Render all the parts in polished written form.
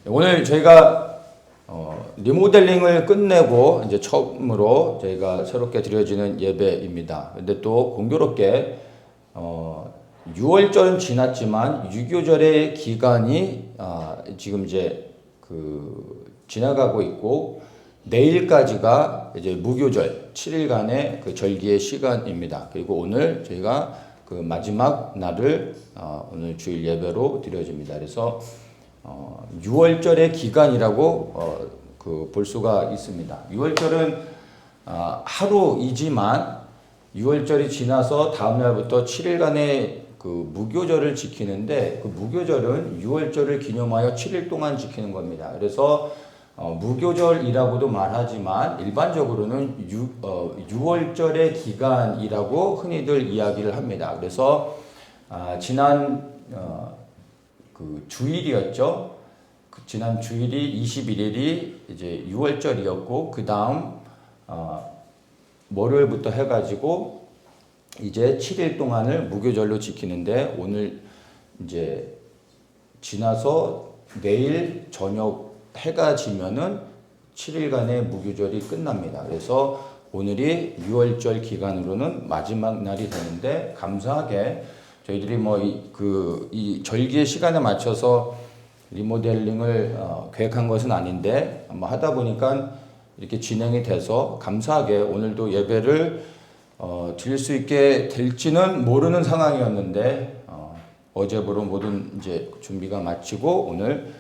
오늘 저희가 리모델링을 끝내고 이제 처음으로 저희가 새롭게 드려지는 예배입니다. 근데 또 공교롭게 6월절은 지났지만 유교절의 기간이 지금 이제 지나가고 있고 내일까지가 이제 무교절 7일간의 그 절기의 시간입니다. 그리고 오늘 저희가 그 마지막 날을 오늘 주일 예배로 드려집니다. 그래서 6월절의 기간이라고 볼 수가 있습니다. 6월절은 하루이지만 6월절이 지나서 다음 날부터 7일간의 그 무교절을 지키는데 그 무교절은 6월절을 기념하여 7일 동안 지키는 겁니다. 그래서 무교절이라고도 말하지만 일반적으로는 6월절의 기간이라고 흔히들 이야기를 합니다. 그래서 지난 그 주일이었죠. 지난 주일이 21일이 이제 6월절이었고 그 다음 월요일부터 해가지고 이제 7일 동안을 무교절로 지키는데 오늘 이제 지나서 내일 저녁 해가 지면은 7일간의 무교절이 끝납니다. 그래서 오늘이 6월절 기간으로는 마지막 날이 되는데 감사하게 저희들이 이 절기의 시간에 맞춰서 리모델링을 계획한 것은 아닌데 하다 보니까 이렇게 진행이 돼서 감사하게 오늘도 예배를 드릴 수 있게 될지는 모르는 상황이었는데 어제부로 모든 이제 준비가 마치고 오늘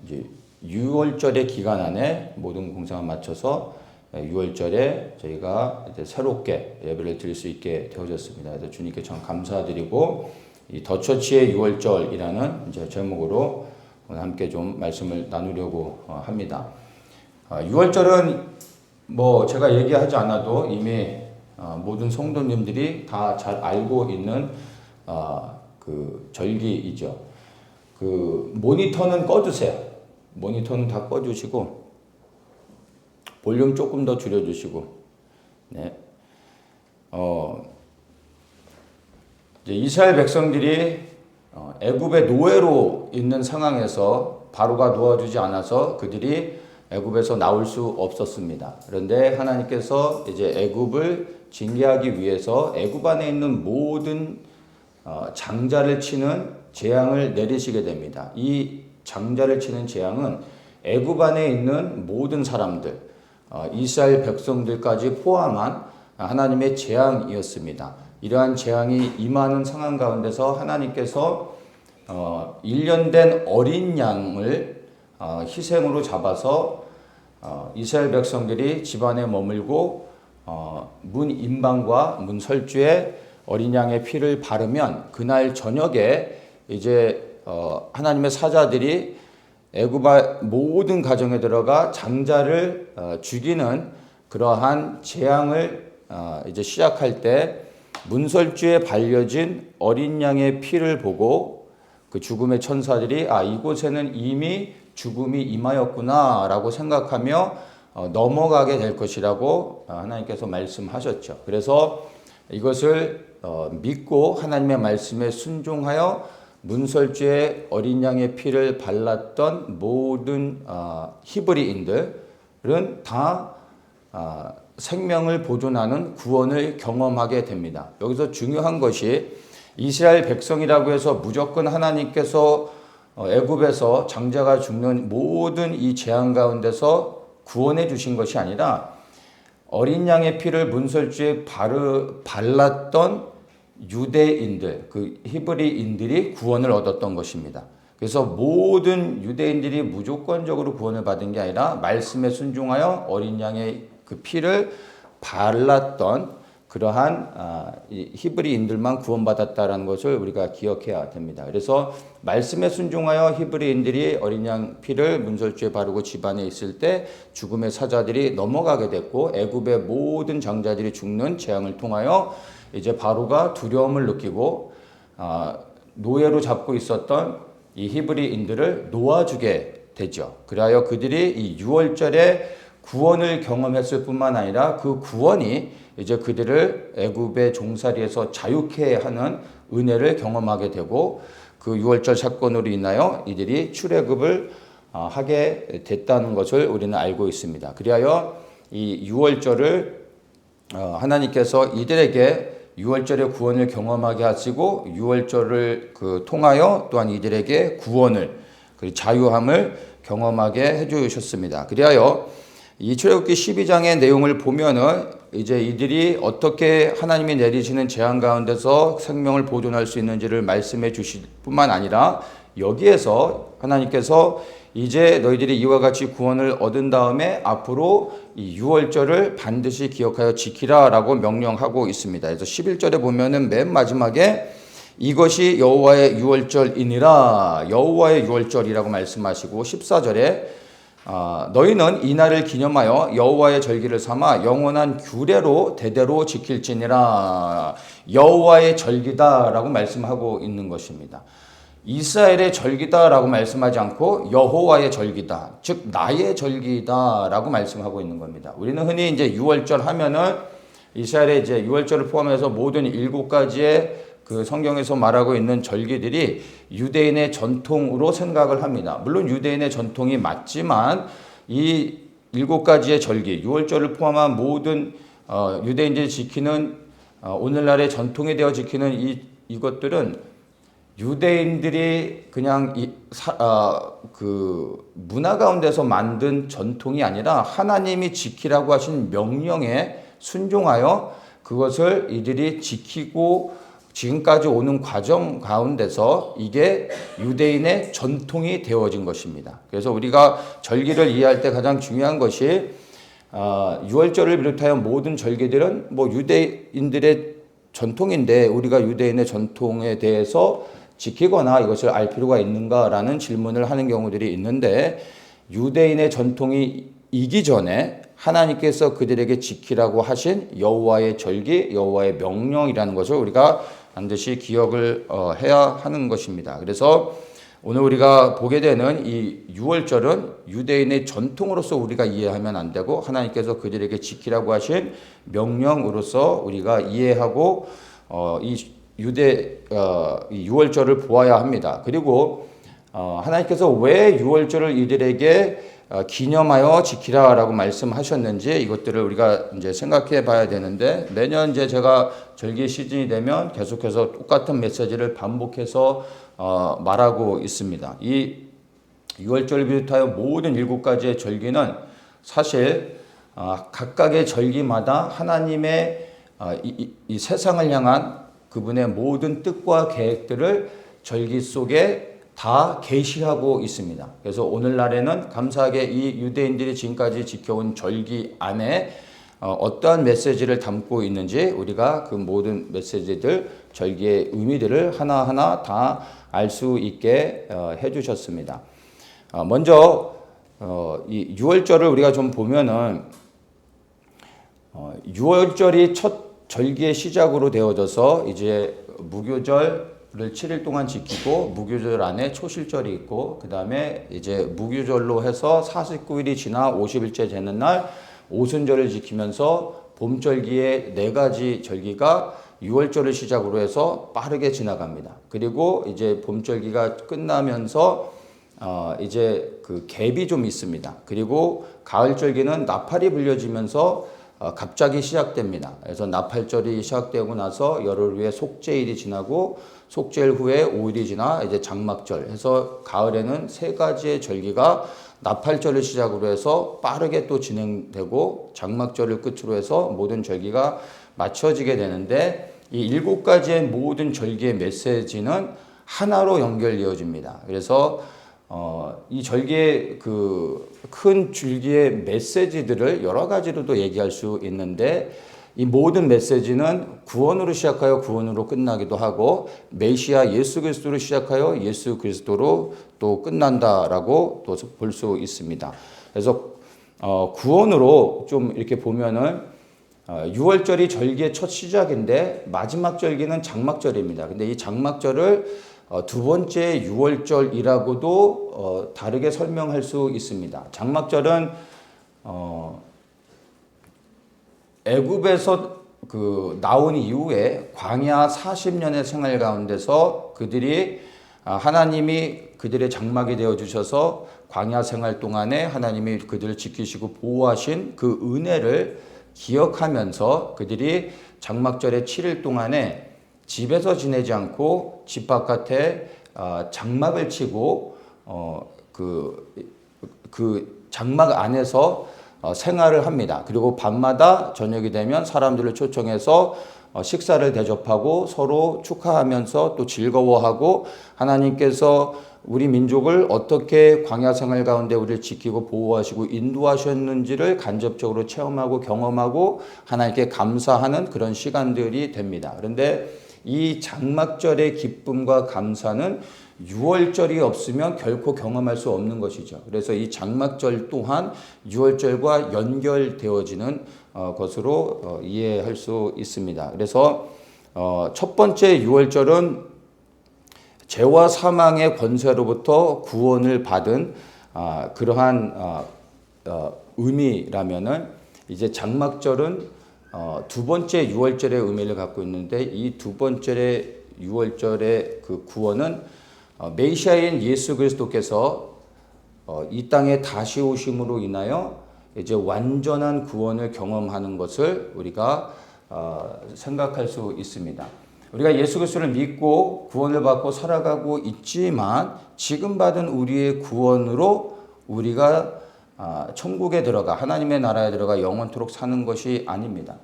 이제 6월절의 기간 안에 모든 공사가 맞춰서 6월절에 저희가 이제 새롭게 예배를 드릴 수 있게 되어졌습니다. 그래서 주님께 참 감사드리고 이 더처치의 6월절이라는 이제 제목으로 오늘 함께 좀 말씀을 나누려고 합니다. 6월절은 제가 얘기하지 않아도 이미 모든 성도님들이 다 잘 알고 있는 그 절기이죠. 그 모니터는 꺼주세요. 모니터는 다 꺼주시고 볼륨 조금 더 줄여주시고, 네. 이제 이스라엘 백성들이 애굽의 노예로 있는 상황에서 바로가 도와주지 않아서 그들이 애굽에서 나올 수 없었습니다. 그런데 하나님께서 이제 애굽을 징계하기 위해서 애굽 안에 있는 모든 장자를 치는 재앙을 내리시게 됩니다. 이 장자를 치는 재앙은 애굽 안에 있는 모든 사람들, 이스라엘 백성들까지 포함한 하나님의 재앙이었습니다. 이러한 재앙이 임하는 상황 가운데서 하나님께서 1년 된 어린 양을 희생으로 잡아서 이스라엘 백성들이 집안에 머물고 문 임방과 문 설주에 어린 양의 피를 바르면 그날 저녁에 이제 하나님의 사자들이 애굽의 모든 가정에 들어가 장자를 죽이는 그러한 재앙을 이제 시작할 때 문설주에 발려진 어린 양의 피를 보고 그 죽음의 천사들이 이곳에는 이미 죽음이 임하였구나라고 생각하며 넘어가게 될 것이라고 하나님께서 말씀하셨죠. 그래서 이것을 믿고 하나님의 말씀에 순종하여 문설주에 어린 양의 피를 발랐던 모든 히브리인들은 다 생명을 보존하는 구원을 경험하게 됩니다. 여기서 중요한 것이 이스라엘 백성이라고 해서 무조건 하나님께서 애굽에서 장자가 죽는 모든 이 재앙 가운데서 구원해 주신 것이 아니라 어린 양의 피를 문설주에 발랐던 유대인들, 그 히브리인들이 구원을 얻었던 것입니다. 그래서 모든 유대인들이 무조건적으로 구원을 받은 게 아니라 말씀에 순종하여 어린 양의 그 피를 발랐던 그러한 히브리인들만 구원받았다라는 것을 우리가 기억해야 됩니다. 그래서 말씀에 순종하여 히브리인들이 어린 양 피를 문설주에 바르고 집안에 있을 때 죽음의 사자들이 넘어가게 됐고 애굽의 모든 장자들이 죽는 재앙을 통하여 이제 바로가 두려움을 느끼고 노예로 잡고 있었던 이 히브리인들을 놓아주게 되죠. 그리하여 그들이 이 6월절에 구원을 경험했을 뿐만 아니라 그 구원이 이제 그들을 애굽의 종살이에서 자유케 하는 은혜를 경험하게 되고 그 6월절 사건으로 인하여 이들이 출애굽을 하게 됐다는 것을 우리는 알고 있습니다. 그리하여 이 유월절을 하나님께서 이들에게 유월절의 구원을 경험하게 하시고 유월절을 통하여 또한 이들에게 구원을 그 자유함을 경험하게 해주셨습니다. 그리하여 이 출애굽기 12장의 내용을 보면은 이제 이들이 어떻게 하나님이 내리시는 재앙 가운데서 생명을 보존할 수 있는지를 말씀해 주실 뿐만 아니라 여기에서 하나님께서 이제 너희들이 이와 같이 구원을 얻은 다음에 앞으로 이 유월절을 반드시 기억하여 지키라라고 명령하고 있습니다. 그래서 11절에 보면은 맨 마지막에 이것이 여호와의 유월절이니라, 여호와의 유월절이라고 말씀하시고 14절에 너희는 이 날을 기념하여 여호와의 절기를 삼아 영원한 규례로 대대로 지킬지니라. 여호와의 절기다라고 말씀하고 있는 것입니다. 이스라엘의 절기다라고 말씀하지 않고 여호와의 절기다, 즉 나의 절기다라고 말씀하고 있는 겁니다. 우리는 흔히 이제 유월절 하면은 이스라엘의 이제 유월절을 포함해서 모든 7가지의 그 성경에서 말하고 있는 절기들이 유대인의 전통으로 생각을 합니다. 물론 유대인의 전통이 맞지만 이 7가지의 절기, 유월절을 포함한 모든 유대인들이 지키는 오늘날의 전통이 되어 지키는 이것들은 유대인들이 그냥 그 문화 가운데서 만든 전통이 아니라 하나님이 지키라고 하신 명령에 순종하여 그것을 이들이 지키고 지금까지 오는 과정 가운데서 이게 유대인의 전통이 되어진 것입니다. 그래서 우리가 절기를 이해할 때 가장 중요한 것이 유월절을 비롯하여 모든 절기들은 뭐 유대인들의 전통인데 우리가 유대인의 전통에 대해서 지키거나 이것을 알 필요가 있는가라는 질문을 하는 경우들이 있는데 유대인의 전통이 이기 전에 하나님께서 그들에게 지키라고 하신 여호와의 절기, 여호와의 명령이라는 것을 우리가 반드시 기억을 해야 하는 것입니다. 그래서 오늘 우리가 보게 되는 이 유월절은 유대인의 전통으로서 우리가 이해하면 안 되고 하나님께서 그들에게 지키라고 하신 명령으로서 우리가 이해하고 이 유월절을 보아야 합니다. 그리고 하나님께서 왜 유월절을 이들에게 기념하여 지키라라고 말씀하셨는지 이것들을 우리가 이제 생각해 봐야 되는데 매년 이제 제가 절기 시즌이 되면 계속해서 똑같은 메시지를 반복해서 말하고 있습니다. 이 유월절을 비롯하여 모든 7가지의 절기는 사실 각각의 절기마다 하나님의 이 세상을 향한 그분의 모든 뜻과 계획들을 절기 속에 다 계시하고 있습니다. 그래서 오늘날에는 감사하게 이 유대인들이 지금까지 지켜온 절기 안에 어떠한 메시지를 담고 있는지 우리가 그 모든 메시지들, 절기의 의미들을 하나하나 다 알 수 있게 해주셨습니다. 먼저 이 유월절을 우리가 좀 보면은 유월절이 첫 절기의 시작으로 되어져서 이제 무교절을 7일 동안 지키고 무교절 안에 초실절이 있고 그 다음에 이제 무교절로 해서 49일이 지나 50일째 되는 날 오순절을 지키면서 봄절기의 4가지 절기가 유월절을 시작으로 해서 빠르게 지나갑니다. 그리고 이제 봄절기가 끝나면서 이제 그 갭이 좀 있습니다. 그리고 가을절기는 나팔이 불려지면서 갑자기 시작됩니다. 그래서 나팔절이 시작되고 나서 열흘 후에 속죄일이 지나고 속죄일 후에 5일이 지나 이제 장막절 해서 가을에는 3가지의 절기가 나팔절을 시작으로 해서 빠르게 또 진행되고 장막절을 끝으로 해서 모든 절기가 맞춰지게 되는데 이 7가지의 모든 절기의 메시지는 하나로 연결되어집니다. 그래서 이 절기의 그 큰 줄기의 메시지들을 여러 가지로도 얘기할 수 있는데 이 모든 메시지는 구원으로 시작하여 구원으로 끝나기도 하고 메시아 예수 그리스도로 시작하여 예수 그리스도로 또 끝난다라고 또 볼 수 있습니다. 그래서 구원으로 좀 이렇게 보면은 유월절이 절기의 첫 시작인데 마지막 절기는 장막절입니다. 근데 이 장막절을 2번째 유월절이라고도 다르게 설명할 수 있습니다. 장막절은 애굽에서 그 나온 이후에 광야 40년의 생활 가운데서 그들이 하나님이 그들의 장막이 되어 주셔서 광야 생활 동안에 하나님이 그들을 지키시고 보호하신 그 은혜를 기억하면서 그들이 장막절의 7일 동안에 집에서 지내지 않고 집 바깥에 장막을 치고 그 장막 안에서 생활을 합니다. 그리고 밤마다 저녁이 되면 사람들을 초청해서 식사를 대접하고 서로 축하하면서 또 즐거워하고 하나님께서 우리 민족을 어떻게 광야 생활 가운데 우리를 지키고 보호하시고 인도하셨는지를 간접적으로 체험하고 경험하고 하나님께 감사하는 그런 시간들이 됩니다. 그런데 이 장막절의 기쁨과 감사는 유월절이 없으면 결코 경험할 수 없는 것이죠. 그래서 이 장막절 또한 유월절과 연결되어지는 것으로 이해할 수 있습니다. 그래서 첫 번째 유월절은 죄와 사망의 권세로부터 구원을 받은 그러한 의미라면은 이제 장막절은 두 번째 유월절의 의미를 갖고 있는데 이 두 번째 유월절의 그 구원은 메시아인 예수 그리스도께서 이 땅에 다시 오심으로 인하여 이제 완전한 구원을 경험하는 것을 우리가 생각할 수 있습니다. 우리가 예수 그리스도를 믿고 구원을 받고 살아가고 있지만 지금 받은 우리의 구원으로 우리가 천국에 들어가 하나님의 나라에 들어가 영원토록 사는 것이 아닙니다.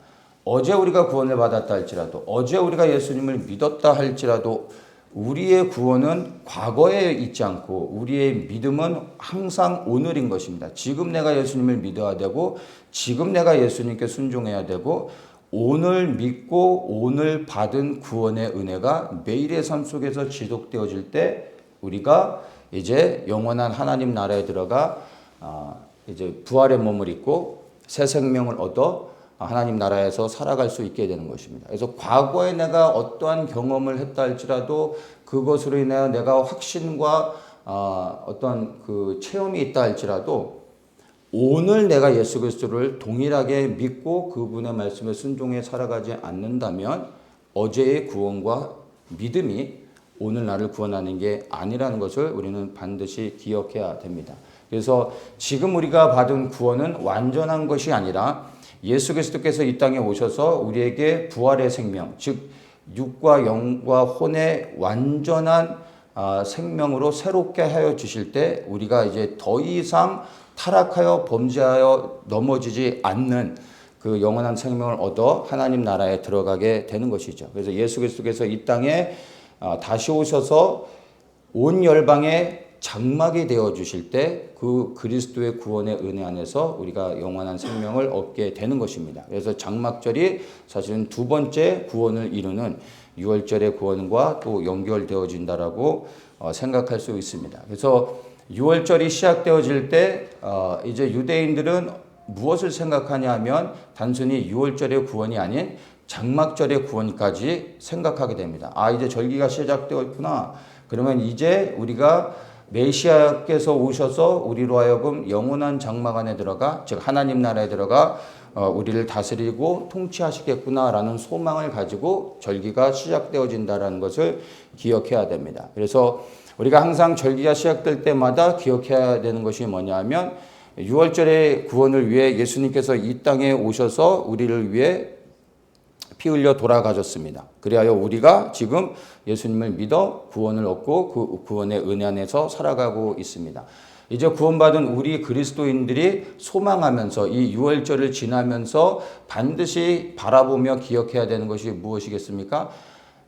어제 우리가 구원을 받았다 할지라도 어제 우리가 예수님을 믿었다 할지라도 우리의 구원은 과거에 있지 않고 우리의 믿음은 항상 오늘인 것입니다. 지금 내가 예수님을 믿어야 되고 지금 내가 예수님께 순종해야 되고 오늘 믿고 오늘 받은 구원의 은혜가 매일의 삶 속에서 지속되어질 때 우리가 이제 영원한 하나님 나라에 들어가 이제 부활의 몸을 입고 새 생명을 얻어 하나님 나라에서 살아갈 수 있게 되는 것입니다. 그래서 과거에 내가 어떠한 경험을 했다 할지라도 그것으로 인하여 내가 확신과 어떤 그 체험이 있다 할지라도 오늘 내가 예수 그리스도를 동일하게 믿고 그분의 말씀에 순종해 살아가지 않는다면 어제의 구원과 믿음이 오늘 나를 구원하는 게 아니라는 것을 우리는 반드시 기억해야 됩니다. 그래서 지금 우리가 받은 구원은 완전한 것이 아니라 예수 그리스도께서 이 땅에 오셔서 우리에게 부활의 생명, 즉 육과 영과 혼의 완전한 생명으로 새롭게 하여 주실 때 우리가 이제 더 이상 타락하여 범죄하여 넘어지지 않는 그 영원한 생명을 얻어 하나님 나라에 들어가게 되는 것이죠. 그래서 예수 그리스도께서 이 땅에 다시 오셔서 온 열방에 장막이 되어 주실 때 그 그리스도의 구원의 은혜 안에서 우리가 영원한 생명을 얻게 되는 것입니다. 그래서 장막절이 사실은 두 번째 구원을 이루는 유월절의 구원과 또 연결되어진다라고 생각할 수 있습니다. 그래서 유월절이 시작되어질 때 이제 유대인들은 무엇을 생각하냐 하면 단순히 유월절의 구원이 아닌 장막절의 구원까지 생각하게 됩니다. 이제 절기가 시작되었구나. 그러면 이제 우리가 메시아께서 오셔서 우리로 하여금 영원한 장막 안에 들어가 즉 하나님 나라에 들어가 우리를 다스리고 통치하시겠구나라는 소망을 가지고 절기가 시작되어진다는 것을 기억해야 됩니다. 그래서 우리가 항상 절기가 시작될 때마다 기억해야 되는 것이 뭐냐 하면 유월절의 구원을 위해 예수님께서 이 땅에 오셔서 우리를 위해 피 흘려 돌아가셨습니다. 그리하여 우리가 지금 예수님을 믿어 구원을 얻고 그 구원의 은혜 안에서 살아가고 있습니다. 이제 구원받은 우리 그리스도인들이 소망하면서 이 유월절을 지나면서 반드시 바라보며 기억해야 되는 것이 무엇이겠습니까?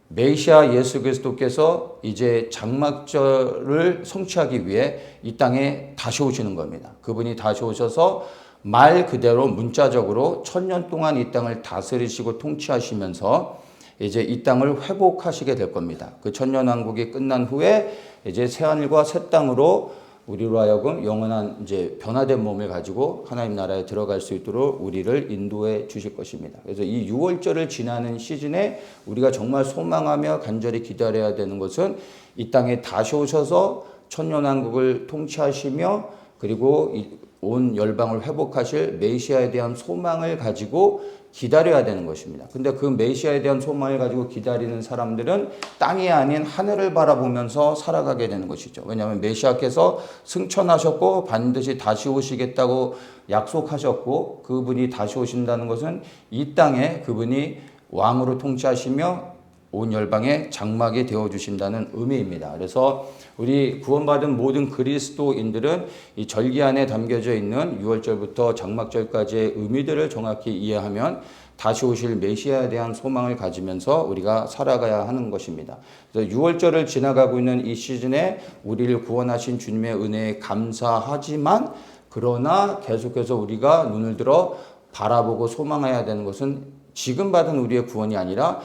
메시아 예수 그리스도께서 이제 장막절을 성취하기 위해 이 땅에 다시 오시는 겁니다. 그분이 다시 오셔서 말 그대로 문자적으로 1000년 동안 이 땅을 다스리시고 통치하시면서 이제 이 땅을 회복하시게 될 겁니다. 그 1000년 왕국이 끝난 후에 이제 새하늘과 새 땅으로 우리로 하여금 영원한 이제 변화된 몸을 가지고 하나님 나라에 들어갈 수 있도록 우리를 인도해 주실 것입니다. 그래서 이 유월절을 지나는 시즌에 우리가 정말 소망하며 간절히 기다려야 되는 것은 이 땅에 다시 오셔서 1000년 왕국을 통치하시며 그리고 온 열방을 회복하실 메시아에 대한 소망을 가지고 기다려야 되는 것입니다. 근데 그 메시아에 대한 소망을 가지고 기다리는 사람들은 땅이 아닌 하늘을 바라보면서 살아가게 되는 것이죠. 왜냐하면 메시아께서 승천하셨고 반드시 다시 오시겠다고 약속하셨고, 그분이 다시 오신다는 것은 이 땅에 그분이 왕으로 통치하시며 온 열방의 장막이 되어주신다는 의미입니다. 그래서 우리 구원받은 모든 그리스도인들은 이 절기 안에 담겨져 있는 6월절부터 장막절까지의 의미들을 정확히 이해하면 다시 오실 메시아에 대한 소망을 가지면서 우리가 살아가야 하는 것입니다. 그래서 6월절을 지나가고 있는 이 시즌에 우리를 구원하신 주님의 은혜에 감사하지만, 그러나 계속해서 우리가 눈을 들어 바라보고 소망해야 되는 것은 지금 받은 우리의 구원이 아니라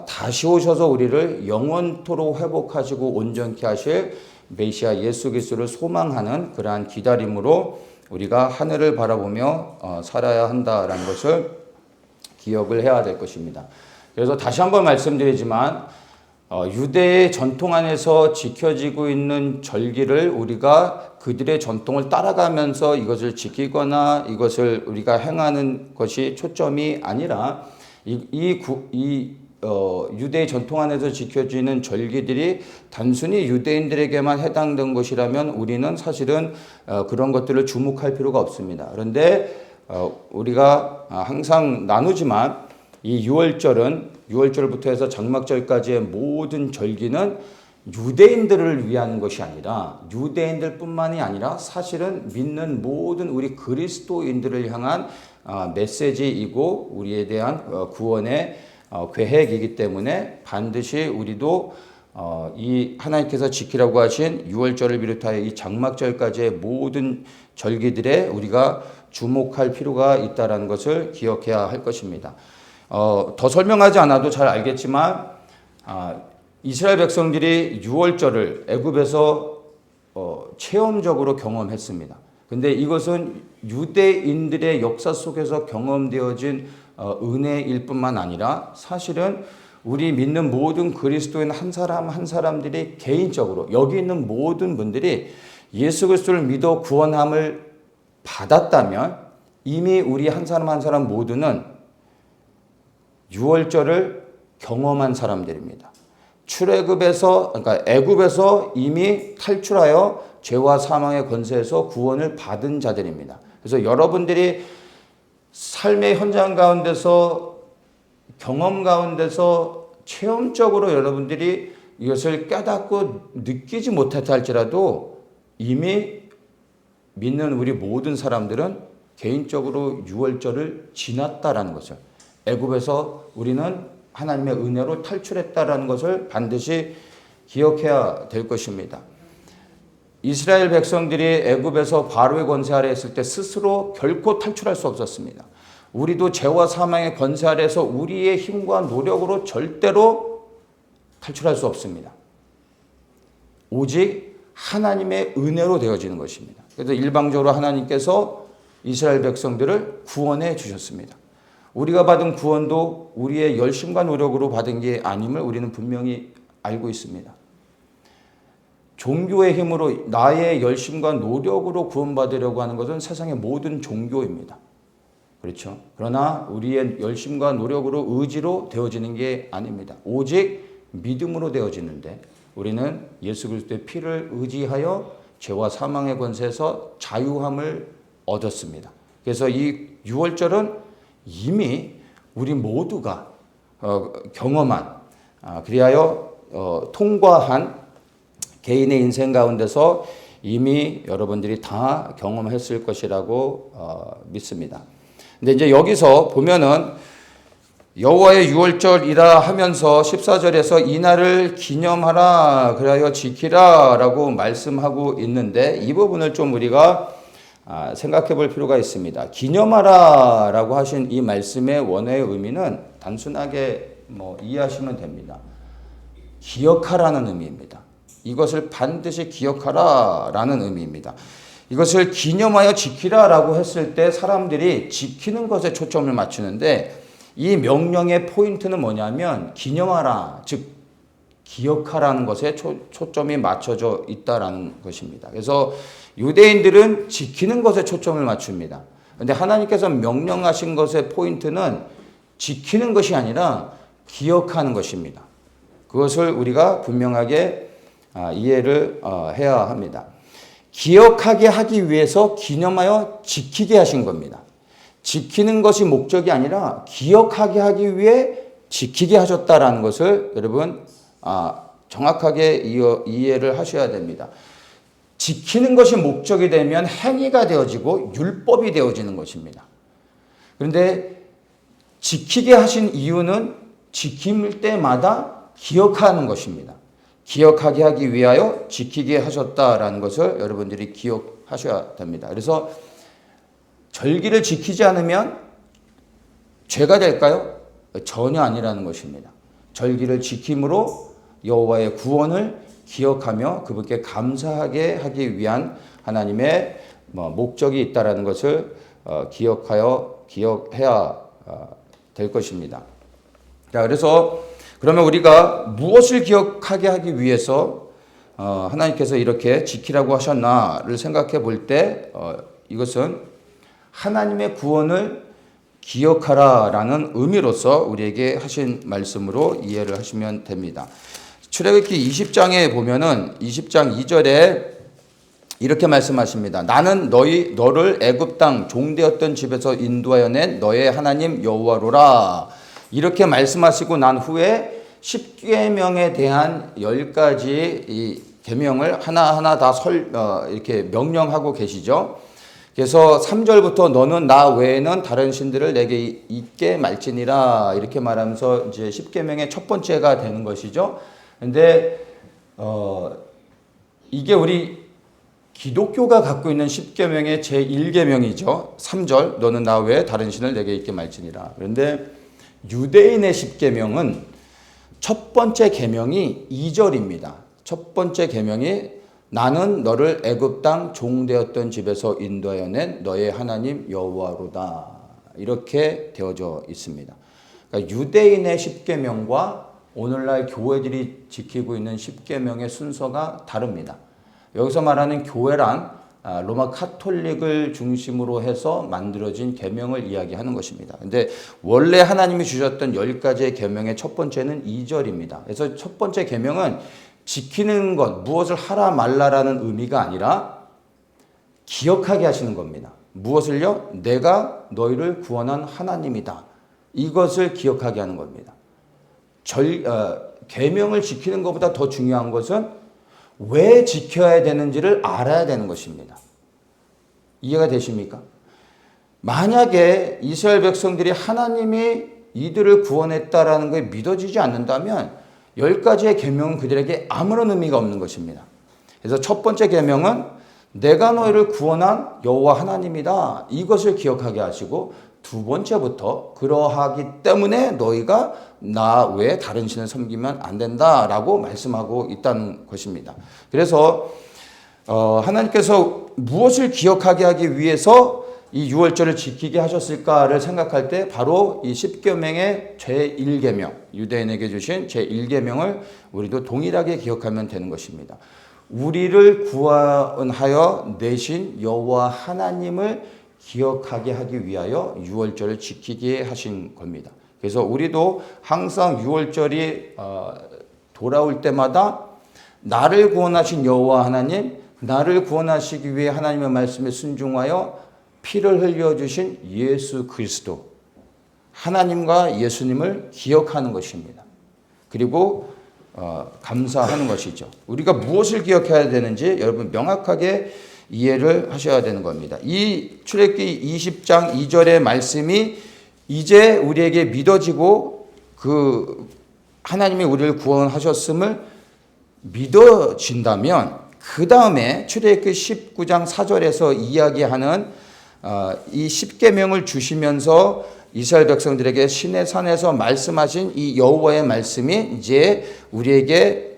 다시 오셔서 우리를 영원토록 회복하시고 온전케 하실 메시아 예수 그리스도를 소망하는 그러한 기다림으로 우리가 하늘을 바라보며 살아야 한다라는 것을 기억을 해야 될 것입니다. 그래서 다시 한번 말씀드리지만 유대의 전통 안에서 지켜지고 있는 절기를 우리가 그들의 전통을 따라가면서 이것을 지키거나 이것을 우리가 행하는 것이 초점이 아니라 유대의 전통 안에서 지켜지는 절기들이 단순히 유대인들에게만 해당된 것이라면 우리는 사실은 그런 것들을 주목할 필요가 없습니다. 그런데 우리가 항상 나누지만 이 6월절부터 해서 장막절까지의 모든 절기는 유대인들을 위한 것이 아니라, 유대인들뿐만이 아니라 사실은 믿는 모든 우리 그리스도인들을 향한 메시지이고 우리에 대한 구원의 계획이기 때문에 반드시 우리도 이 하나님께서 지키라고 하신 6월절을 비롯하여 이 장막절까지의 모든 절기들에 우리가 주목할 필요가 있다는 것을 기억해야 할 것입니다. 더 설명하지 않아도 잘 알겠지만 이스라엘 백성들이 6월절을 애굽에서 체험적으로 경험했습니다. 근데 이것은 유대인들의 역사 속에서 경험되어진 은혜일 뿐만 아니라 사실은 우리 믿는 모든 그리스도인 한 사람 한 사람들이 개인적으로, 여기 있는 모든 분들이 예수 그리스도를 믿어 구원함을 받았다면 이미 우리 한 사람 한 사람 모두는 6월절을 경험한 사람들입니다. 그러니까 애굽에서 이미 탈출하여 죄와 사망의 권세에서 구원을 받은 자들입니다. 그래서 여러분들이 삶의 현장 가운데서, 경험 가운데서 체험적으로 여러분들이 이것을 깨닫고 느끼지 못했다 할지라도 이미 믿는 우리 모든 사람들은 개인적으로 6월절을 지났다라는 것을, 애굽에서 우리는 하나님의 은혜로 탈출했다라는 것을 반드시 기억해야 될 것입니다. 이스라엘 백성들이 애굽에서 바로의 권세 아래 있을 때 스스로 결코 탈출할 수 없었습니다. 우리도 죄와 사망의 권세 아래에서 우리의 힘과 노력으로 절대로 탈출할 수 없습니다. 오직 하나님의 은혜로 되어지는 것입니다. 그래서 일방적으로 하나님께서 이스라엘 백성들을 구원해 주셨습니다. 우리가 받은 구원도 우리의 열심과 노력으로 받은 게 아님을 우리는 분명히 알고 있습니다. 종교의 힘으로, 나의 열심과 노력으로 구원받으려고 하는 것은 세상의 모든 종교입니다. 그렇죠? 그러나 우리의 열심과 노력으로, 의지로 되어지는 게 아닙니다. 오직 믿음으로 되어지는데 우리는 예수 그리스도의 피를 의지하여 죄와 사망의 권세에서 자유함을 얻었습니다. 그래서 이 6월절은 이미 우리 모두가 경험한, 그리하여 통과한 개인의 인생 가운데서 이미 여러분들이 다 경험했을 것이라고 믿습니다. 근데 이제 여기서 보면은 여호와의 6월절이라 하면서 14절에서 이 날을 기념하라, 그리하여 지키라 라고 말씀하고 있는데 이 부분을 좀 우리가 생각해 볼 필요가 있습니다. 기념하라 라고 하신 이 말씀의 원어의 의미는 단순하게 이해하시면 됩니다. 기억하라는 의미입니다. 이것을 반드시 기억하라 라는 의미입니다. 이것을 기념하여 지키라 라고 했을 때 사람들이 지키는 것에 초점을 맞추는데 이 명령의 포인트는 뭐냐면 기념하라, 즉 기억하라는 것에 초점이 맞춰져 있다라는 것입니다. 그래서 유대인들은 지키는 것에 초점을 맞춥니다. 근데 하나님께서 명령하신 것의 포인트는 지키는 것이 아니라 기억하는 것입니다. 그것을 우리가 분명하게 이해를 해야 합니다. 기억하게 하기 위해서 기념하여 지키게 하신 겁니다. 지키는 것이 목적이 아니라 기억하게 하기 위해 지키게 하셨다라는 것을 여러분 정확하게 이해를 하셔야 됩니다. 지키는 것이 목적이 되면 행위가 되어지고 율법이 되어지는 것입니다. 그런데 지키게 하신 이유는 지킬 때마다 기억하는 것입니다. 기억하게 하기 위하여 지키게 하셨다라는 것을 여러분들이 기억하셔야 됩니다. 그래서 절기를 지키지 않으면 죄가 될까요? 전혀 아니라는 것입니다. 절기를 지킴으로 여호와의 구원을 기억하며 그분께 감사하게 하기 위한 하나님의 목적이 있다라는 것을 기억해야 될 것입니다. 자, 그래서 그러면 우리가 무엇을 기억하게 하기 위해서 하나님께서 이렇게 지키라고 하셨나를 생각해 볼 때 이것은 하나님의 구원을 기억하라라는 의미로서 우리에게 하신 말씀으로 이해를 하시면 됩니다. 출애굽기 20장에 보면은 20장 2절에 이렇게 말씀하십니다. 나는 너를 애굽 땅 종되었던 집에서 인도하여 낸 너의 하나님 여호와로라. 이렇게 말씀하시고 난 후에 10계명에 대한 10가지 이 계명을 하나하나 다 이렇게 명령하고 계시죠. 그래서 3절부터 너는 나 외에는 다른 신들을 내게 있게 말지니라 이렇게 말하면서 이제 10계명의 첫 번째가 되는 것이죠. 근데 이게 우리 기독교가 갖고 있는 10계명의 제1계명이죠. 3절 너는 나 외에 다른 신을 내게 있게 말지니라. 그런데 유대인의 10계명은 첫 번째 계명이 2절입니다. 첫 번째 계명이 나는 너를 애굽 땅 종되었던 집에서 인도하여 낸 너의 하나님 여호와로다. 이렇게 되어져 있습니다. 그러니까 유대인의 10계명과 오늘날 교회들이 지키고 있는 10계명의 순서가 다릅니다. 여기서 말하는 교회란 로마 카톨릭을 중심으로 해서 만들어진 계명을 이야기하는 것입니다. 근데 원래 하나님이 주셨던 10가지의 계명의 첫 번째는 2절입니다. 그래서 첫 번째 계명은 지키는 것, 무엇을 하라 말라라는 의미가 아니라 기억하게 하시는 겁니다. 무엇을요? 내가 너희를 구원한 하나님이다. 이것을 기억하게 하는 겁니다. 계명을 지키는 것보다 더 중요한 것은 왜 지켜야 되는지를 알아야 되는 것입니다. 이해가 되십니까? 만약에 이스라엘 백성들이 하나님이 이들을 구원했다라는 것이 믿어지지 않는다면 10가지의 계명은 그들에게 아무런 의미가 없는 것입니다. 그래서 첫 번째 계명은 내가 너희를 구원한 여호와 하나님이다. 이것을 기억하게 하시고 두 번째부터 그러하기 때문에 너희가 나 외에 다른 신을 섬기면 안 된다라고 말씀하고 있다는 것입니다. 그래서 하나님께서 무엇을 기억하게 하기 위해서 이 유월절을 지키게 하셨을까를 생각할 때 바로 이 10계명의 제1계명, 유대인에게 주신 제1계명을 우리도 동일하게 기억하면 되는 것입니다. 우리를 구원하여 내신 여호와 하나님을 기억하게 하기 위하여 유월절을 지키게 하신 겁니다. 그래서 우리도 항상 유월절이 돌아올 때마다 나를 구원하신 여호와 하나님, 나를 구원하시기 위해 하나님의 말씀에 순종하여 피를 흘려주신 예수 그리스도, 하나님과 예수님을 기억하는 것입니다. 그리고 감사하는 것이죠. 우리가 무엇을 기억해야 되는지 여러분 명확하게 이해를 하셔야 되는 겁니다. 이 출애굽기 20장 2절의 말씀이 이제 우리에게 믿어지고 그 하나님이 우리를 구원하셨음을 믿어진다면 그 다음에 출애굽기 19장 4절에서 이야기하는 이 10계명을 주시면서 이스라엘 백성들에게 시내 산에서 말씀하신 이 여호와의 말씀이 이제 우리에게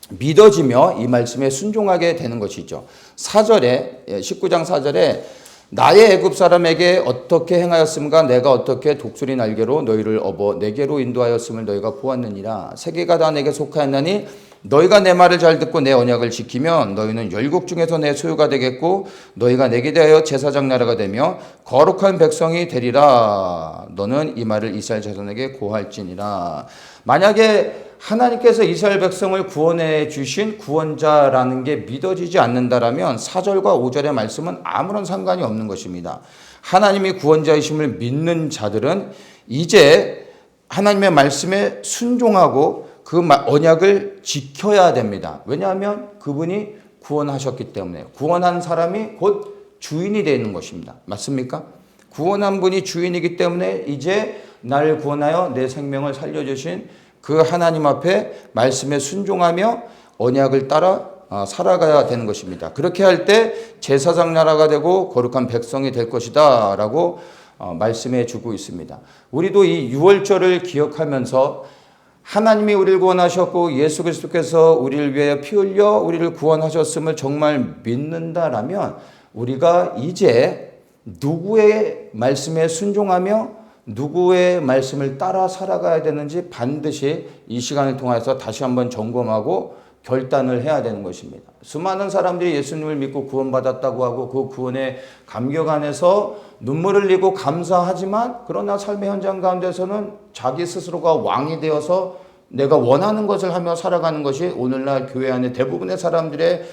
믿어지며 이 말씀에 순종하게 되는 것이죠. 4절에 19장 4절에 나의 애굽 사람에게 어떻게 행하였음과 내가 어떻게 독수리 날개로 너희를 업어 내게로 인도하였음을 너희가 보았느니라. 세계가 다 내게 속하였나니 너희가 내 말을 잘 듣고 내 언약을 지키면 너희는 열국 중에서 내 소유가 되겠고 너희가 내게 대하여 제사장 나라가 되며 거룩한 백성이 되리라. 너는 이 말을 이스라엘 자손에게 고할지니라. 만약에 하나님께서 이스라엘 백성을 구원해 주신 구원자라는 게 믿어지지 않는다라면 4절과 5절의 말씀은 아무런 상관이 없는 것입니다. 하나님이 구원자이심을 믿는 자들은 이제 하나님의 말씀에 순종하고 그 언약을 지켜야 됩니다. 왜냐하면 그분이 구원하셨기 때문에. 구원한 사람이 곧 주인이 되는 것입니다. 맞습니까? 구원한 분이 주인이기 때문에 이제 나를 구원하여 내 생명을 살려주신 그 하나님 앞에 말씀에 순종하며 언약을 따라 살아가야 되는 것입니다. 그렇게 할 때 제사장 나라가 되고 거룩한 백성이 될 것이다 라고 말씀해 주고 있습니다. 우리도 이 유월절을 기억하면서 하나님이 우리를 구원하셨고 예수 그리스도께서 우리를 위하여 피 흘려 우리를 구원하셨음을 정말 믿는다라면 우리가 이제 누구의 말씀에 순종하며 누구의 말씀을 따라 살아가야 되는지 반드시 이 시간을 통해서 다시 한번 점검하고 결단을 해야 되는 것입니다. 수많은 사람들이 예수님을 믿고 구원받았다고 하고 그 구원의 감격 안에서 눈물을 흘리고 감사하지만 그러나 삶의 현장 가운데서는 자기 스스로가 왕이 되어서 내가 원하는 것을 하며 살아가는 것이 오늘날 교회 안에 대부분의 사람들의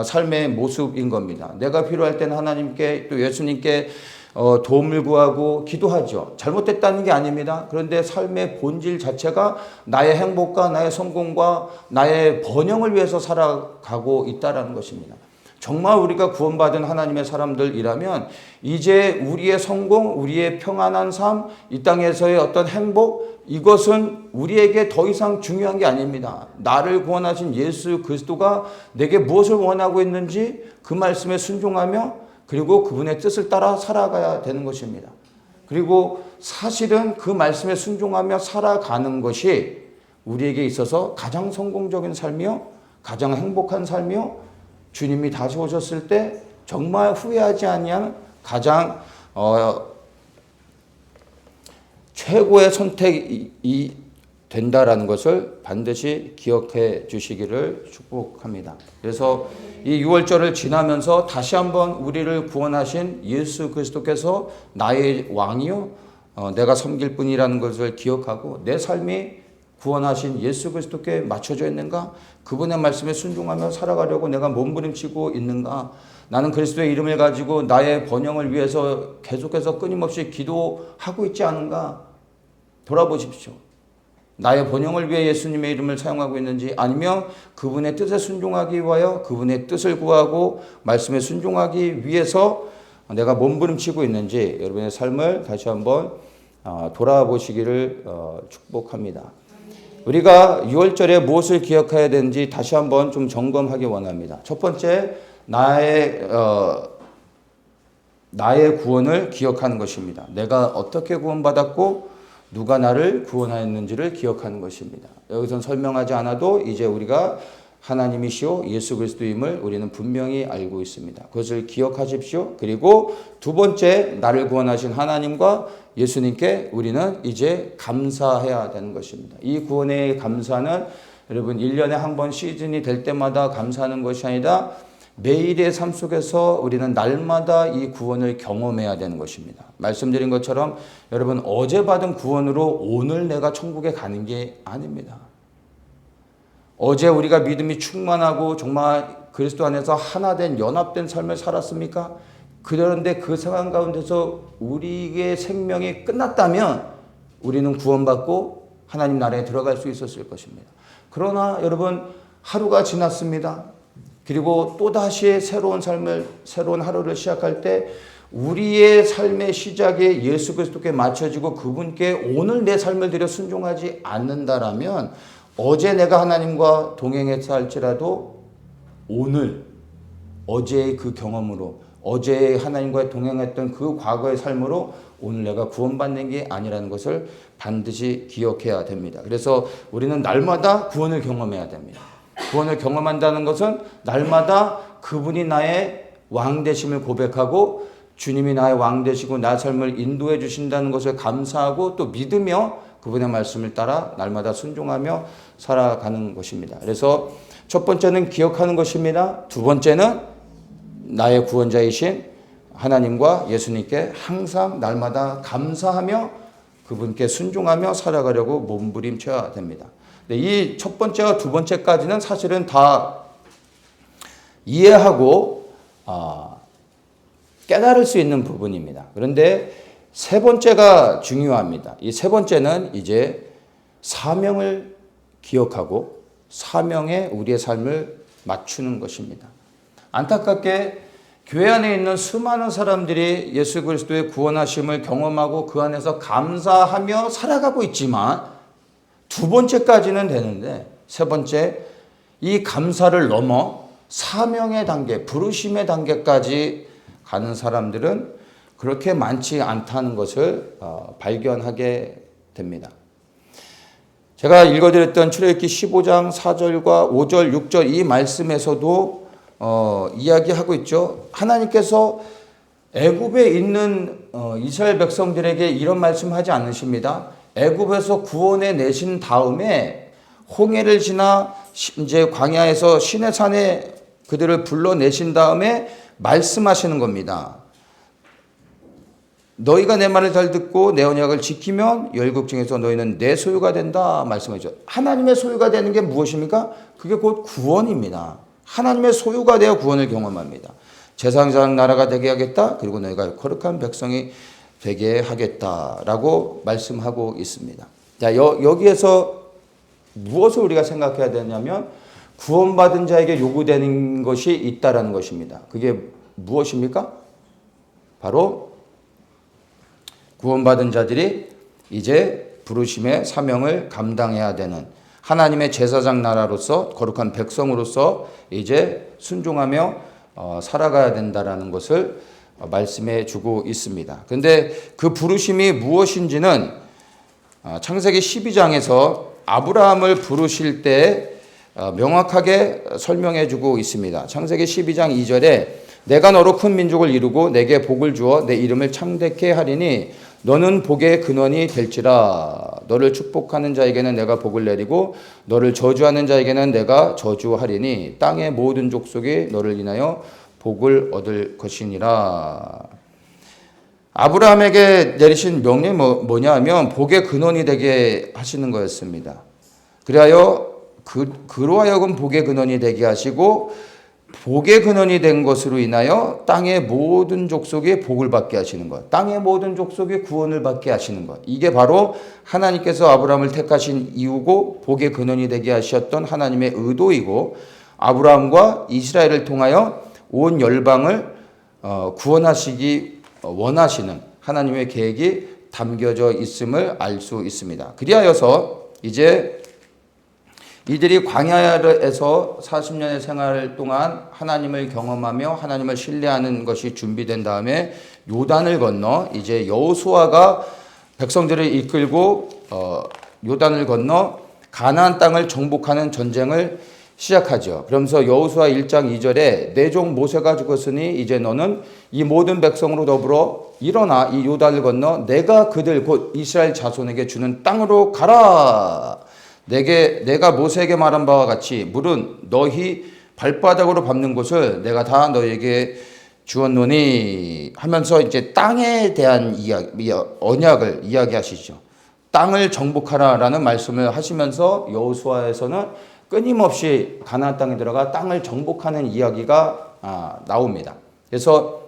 삶의 모습인 겁니다. 내가 필요할 때는 하나님께 또 예수님께 도움을 구하고 기도하죠. 잘못됐다는 게 아닙니다. 그런데 삶의 본질 자체가 나의 행복과 나의 성공과 나의 번영을 위해서 살아가고 있다는 것입니다. 정말 우리가 구원받은 하나님의 사람들이라면 이제 우리의 성공, 우리의 평안한 삶, 이 땅에서의 어떤 행복, 이것은 우리에게 더 이상 중요한 게 아닙니다. 나를 구원하신 예수 그리스도가 내게 무엇을 원하고 있는지 그 말씀에 순종하며 그리고 그분의 뜻을 따라 살아가야 되는 것입니다. 그리고 사실은 그 말씀에 순종하며 살아가는 것이 우리에게 있어서 가장 성공적인 삶이요, 가장 행복한 삶이요, 주님이 다시 오셨을 때 정말 후회하지 아니하는 가장 최고의 선택이 된다라는 것을 반드시 기억해 주시기를 축복합니다. 그래서 이 6월절을 지나면서 다시 한번 우리를 구원하신 예수 그리스도께서 나의 왕이요 내가 섬길 분이라는 것을 기억하고 내 삶이 구원하신 예수 그리스도께 맞춰져 있는가? 그분의 말씀에 순종하며 살아가려고 내가 몸부림치고 있는가? 나는 그리스도의 이름을 가지고 나의 번영을 위해서 계속해서 끊임없이 기도하고 있지 않은가? 돌아보십시오. 나의 번영을 위해 예수님의 이름을 사용하고 있는지 아니면 그분의 뜻에 순종하기 위하여 그분의 뜻을 구하고 말씀에 순종하기 위해서 내가 몸부림치고 있는지 여러분의 삶을 다시 한번 돌아보시기를 축복합니다. 우리가 6월절에 무엇을 기억해야 되는지 다시 한번 좀 점검하기 원합니다. 첫 번째, 나의 구원을 기억하는 것입니다. 내가 어떻게 구원받았고 누가 나를 구원하였는지를 기억하는 것입니다. 여기서 설명하지 않아도 이제 우리가 하나님이시오 예수 그리스도임을 우리는 분명히 알고 있습니다. 그것을 기억하십시오. 그리고 두 번째, 나를 구원하신 하나님과 예수님께 우리는 이제 감사해야 되는 것입니다. 이 구원의 감사는 여러분 1년에 한 번 시즌이 될 때마다 감사하는 것이 아니라 매일의 삶 속에서 우리는 날마다 이 구원을 경험해야 되는 것입니다. 말씀드린 것처럼 여러분 어제 받은 구원으로 오늘 내가 천국에 가는 게 아닙니다. 어제 우리가 믿음이 충만하고 정말 그리스도 안에서 하나된 연합된 삶을 살았습니까? 그런데 그 상황 가운데서 우리의 생명이 끝났다면 우리는 구원받고 하나님 나라에 들어갈 수 있었을 것입니다. 그러나 여러분 하루가 지났습니다. 그리고 또다시 새로운 하루를 시작할 때 우리의 삶의 시작에 예수 그리스도께 맞춰지고 그분께 오늘 내 삶을 들여 순종하지 않는다라면 어제 내가 하나님과 동행했다 할지라도 오늘 어제의 그 경험으로 어제 하나님과 동행했던 그 과거의 삶으로 오늘 내가 구원받는 게 아니라는 것을 반드시 기억해야 됩니다. 그래서 우리는 날마다 구원을 경험해야 됩니다. 구원을 경험한다는 것은 날마다 그분이 나의 왕 되심을 고백하고 주님이 나의 왕 되시고 나 삶을 인도해 주신다는 것을 감사하고 또 믿으며 그분의 말씀을 따라 날마다 순종하며 살아가는 것입니다. 그래서 첫 번째는 기억하는 것입니다. 두 번째는 나의 구원자이신 하나님과 예수님께 항상 날마다 감사하며 그분께 순종하며 살아가려고 몸부림쳐야 됩니다. 이 첫 번째와 두 번째까지는 사실은 다 이해하고 깨달을 수 있는 부분입니다. 그런데 세 번째가 중요합니다. 이 세 번째는 이제 사명을 기억하고 사명에 우리의 삶을 맞추는 것입니다. 안타깝게 교회 안에 있는 수많은 사람들이 예수 그리스도의 구원하심을 경험하고 그 안에서 감사하며 살아가고 있지만 두 번째까지는 되는데 세 번째 이 감사를 넘어 사명의 단계, 부르심의 단계까지 가는 사람들은 그렇게 많지 않다는 것을 발견하게 됩니다. 제가 읽어드렸던 출애굽기 15장 4절과 5절, 6절 이 말씀에서도 이야기하고 있죠. 하나님께서 애굽에 있는 이스라엘 백성들에게 이런 말씀하지 않으십니다. 애굽에서 구원해 내신 다음에 홍해를 지나 이제 광야에서 시내산에 그들을 불러내신 다음에 말씀하시는 겁니다. 너희가 내 말을 잘 듣고 내 언약을 지키면 열국 중에서 너희는 내 소유가 된다 말씀하죠. 하나님의 소유가 되는 게 무엇입니까? 그게 곧 구원입니다. 하나님의 소유가 되어 구원을 경험합니다. 제사장 나라가 되게 하겠다. 그리고 너희가 거룩한 백성이 되게 하겠다라고 말씀하고 있습니다. 자, 여기에서 무엇을 우리가 생각해야 되냐면 구원받은 자에게 요구되는 것이 있다라는 것입니다. 그게 무엇입니까? 바로 구원받은 자들이 이제 부르심의 사명을 감당해야 되는 하나님의 제사장 나라로서 거룩한 백성으로서 이제 순종하며 살아가야 된다라는 것을 말씀해 주고 있습니다. 그런데 그 부르심이 무엇인지는 창세기 12장에서 아브라함을 부르실 때 명확하게 설명해 주고 있습니다. 창세기 12장 2절에 내가 너로 큰 민족을 이루고 내게 복을 주어 내 이름을 창대케 하리니 너는 복의 근원이 될지라. 너를 축복하는 자에게는 내가 복을 내리고 너를 저주하는 자에게는 내가 저주하리니 땅의 모든 족속이 너를 인하여 복을 얻을 것이니라. 아브라함에게 내리신 명령이 뭐냐 하면 복의 근원이 되게 하시는 거였습니다. 그리하여 그로 하여금 복의 근원이 되게 하시고 복의 근원이 된 것으로 인하여 땅의 모든 족속이 복을 받게 하시는 것. 땅의 모든 족속이 구원을 받게 하시는 것. 이게 바로 하나님께서 아브라함을 택하신 이유고 복의 근원이 되게 하셨던 하나님의 의도이고 아브라함과 이스라엘을 통하여 온 열방을 구원하시기 원하시는 하나님의 계획이 담겨져 있음을 알 수 있습니다. 그리하여서 이제 이들이 광야에서 40년의 생활 동안 하나님을 경험하며 하나님을 신뢰하는 것이 준비된 다음에 요단을 건너 이제 여호수아가 백성들을 이끌고 요단을 건너 가나안 땅을 정복하는 전쟁을 시작하죠. 그러면서 여호수아 1장 2절에 내 종 모세가 죽었으니 이제 너는 이 모든 백성으로 더불어 일어나 이 요단을 건너 내가 그들 곧 이스라엘 자손에게 주는 땅으로 가라. 내가 모세에게 말한 바와 같이 물은 너희 발바닥으로 밟는 곳을 내가 다 너희에게 주었노니 하면서 이제 땅에 대한 언약을 이야기하시죠. 땅을 정복하라라는 말씀을 하시면서 여호수아에서는 끊임없이 가나안 땅에 들어가 땅을 정복하는 이야기가 나옵니다. 그래서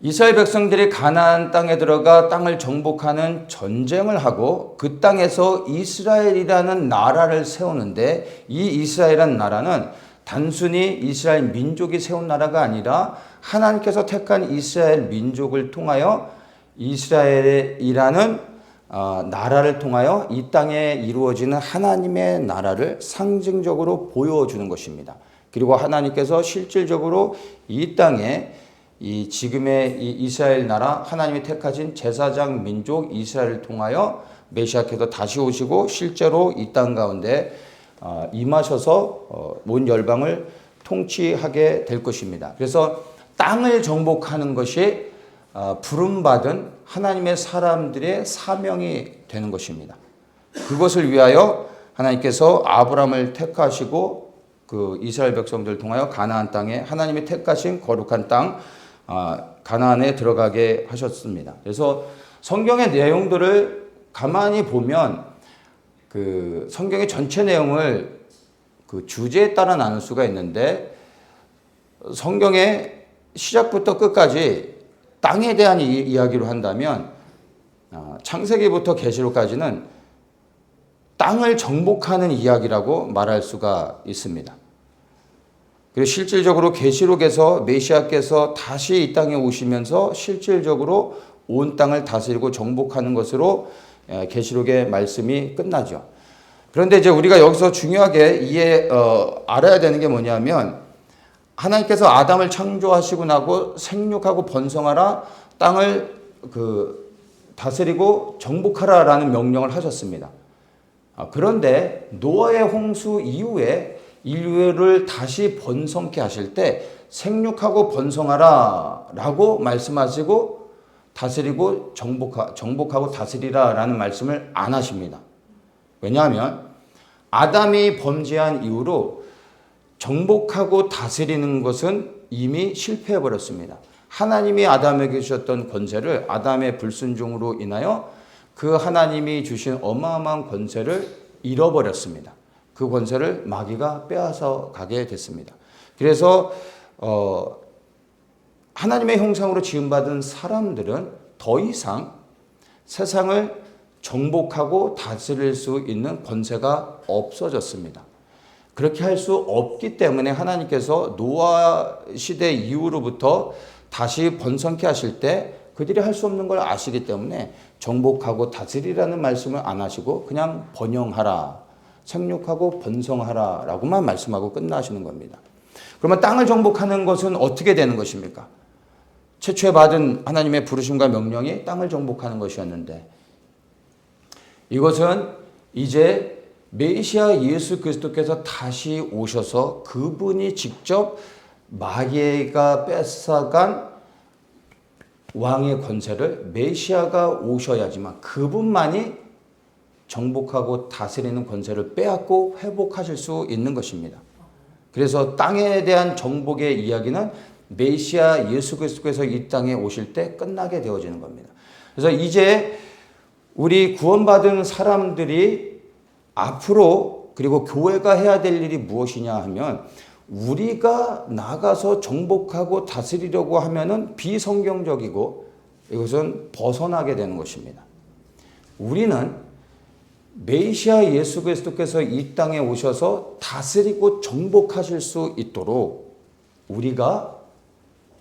이스라엘 백성들이 가나안 땅에 들어가 땅을 정복하는 전쟁을 하고 그 땅에서 이스라엘이라는 나라를 세우는데 이 이스라엘이라는 나라는 단순히 이스라엘 민족이 세운 나라가 아니라 하나님께서 택한 이스라엘 민족을 통하여 이스라엘이라는 나라를 통하여 이 땅에 이루어지는 하나님의 나라를 상징적으로 보여주는 것입니다. 그리고 하나님께서 실질적으로 이 땅에 이 지금의 이 이스라엘 나라 하나님이 택하신 제사장 민족 이스라엘을 통하여 메시아께서 다시 오시고 실제로 이 땅 가운데 임하셔서 온 열방을 통치하게 될 것입니다. 그래서 땅을 정복하는 것이 부름받은 하나님의 사람들의 사명이 되는 것입니다. 그것을 위하여 하나님께서 아브라함을 택하시고 그 이스라엘 백성들을 통하여 가나안 땅에 하나님이 택하신 거룩한 땅 가나안에 들어가게 하셨습니다. 그래서 성경의 내용들을 가만히 보면 그 성경의 전체 내용을 그 주제에 따라 나눌 수가 있는데 성경의 시작부터 끝까지 땅에 대한 이야기로 한다면 창세기부터 계시록까지는 땅을 정복하는 이야기라고 말할 수가 있습니다. 그리고 실질적으로 계시록에서 메시아께서 다시 이 땅에 오시면서 실질적으로 온 땅을 다스리고 정복하는 것으로 계시록의 말씀이 끝나죠. 그런데 이제 우리가 여기서 중요하게 알아야 되는 게 뭐냐면 하나님께서 아담을 창조하시고 나고 생육하고 번성하라 땅을 다스리고 정복하라라는 명령을 하셨습니다. 그런데 노아의 홍수 이후에 인류를 다시 번성케 하실 때 생육하고 번성하라 라고 말씀하시고 다스리고 정복하고 다스리라 라는 말씀을 안 하십니다. 왜냐하면 아담이 범죄한 이후로 정복하고 다스리는 것은 이미 실패해 버렸습니다. 하나님이 아담에게 주셨던 권세를 아담의 불순종으로 인하여 그 하나님이 주신 어마어마한 권세를 잃어버렸습니다. 그 권세를 마귀가 빼앗아 가게 됐습니다. 그래서 하나님의 형상으로 지음받은 사람들은 더 이상 세상을 정복하고 다스릴 수 있는 권세가 없어졌습니다. 그렇게 할 수 없기 때문에 하나님께서 노아 시대 이후로부터 다시 번성케 하실 때 그들이 할 수 없는 걸 아시기 때문에 정복하고 다스리라는 말씀을 안 하시고 그냥 번영하라, 생육하고 번성하라 라고만 말씀하고 끝나시는 겁니다. 그러면 땅을 정복하는 것은 어떻게 되는 것입니까? 최초에 받은 하나님의 부르심과 명령이 땅을 정복하는 것이었는데 이것은 이제 메시아 예수 그리스도께서 다시 오셔서 그분이 직접 마귀가 뺏어간 왕의 권세를 메시아가 오셔야지만 그분만이 정복하고 다스리는 권세를 빼앗고 회복하실 수 있는 것입니다. 그래서 땅에 대한 정복의 이야기는 메시아 예수 그리스도께서 이 땅에 오실 때 끝나게 되어지는 겁니다. 그래서 이제 우리 구원받은 사람들이 앞으로 그리고 교회가 해야 될 일이 무엇이냐 하면 우리가 나가서 정복하고 다스리려고 하면은 비성경적이고 이것은 벗어나게 되는 것입니다. 우리는 메시아 예수 그리스도께서 이 땅에 오셔서 다스리고 정복하실 수 있도록 우리가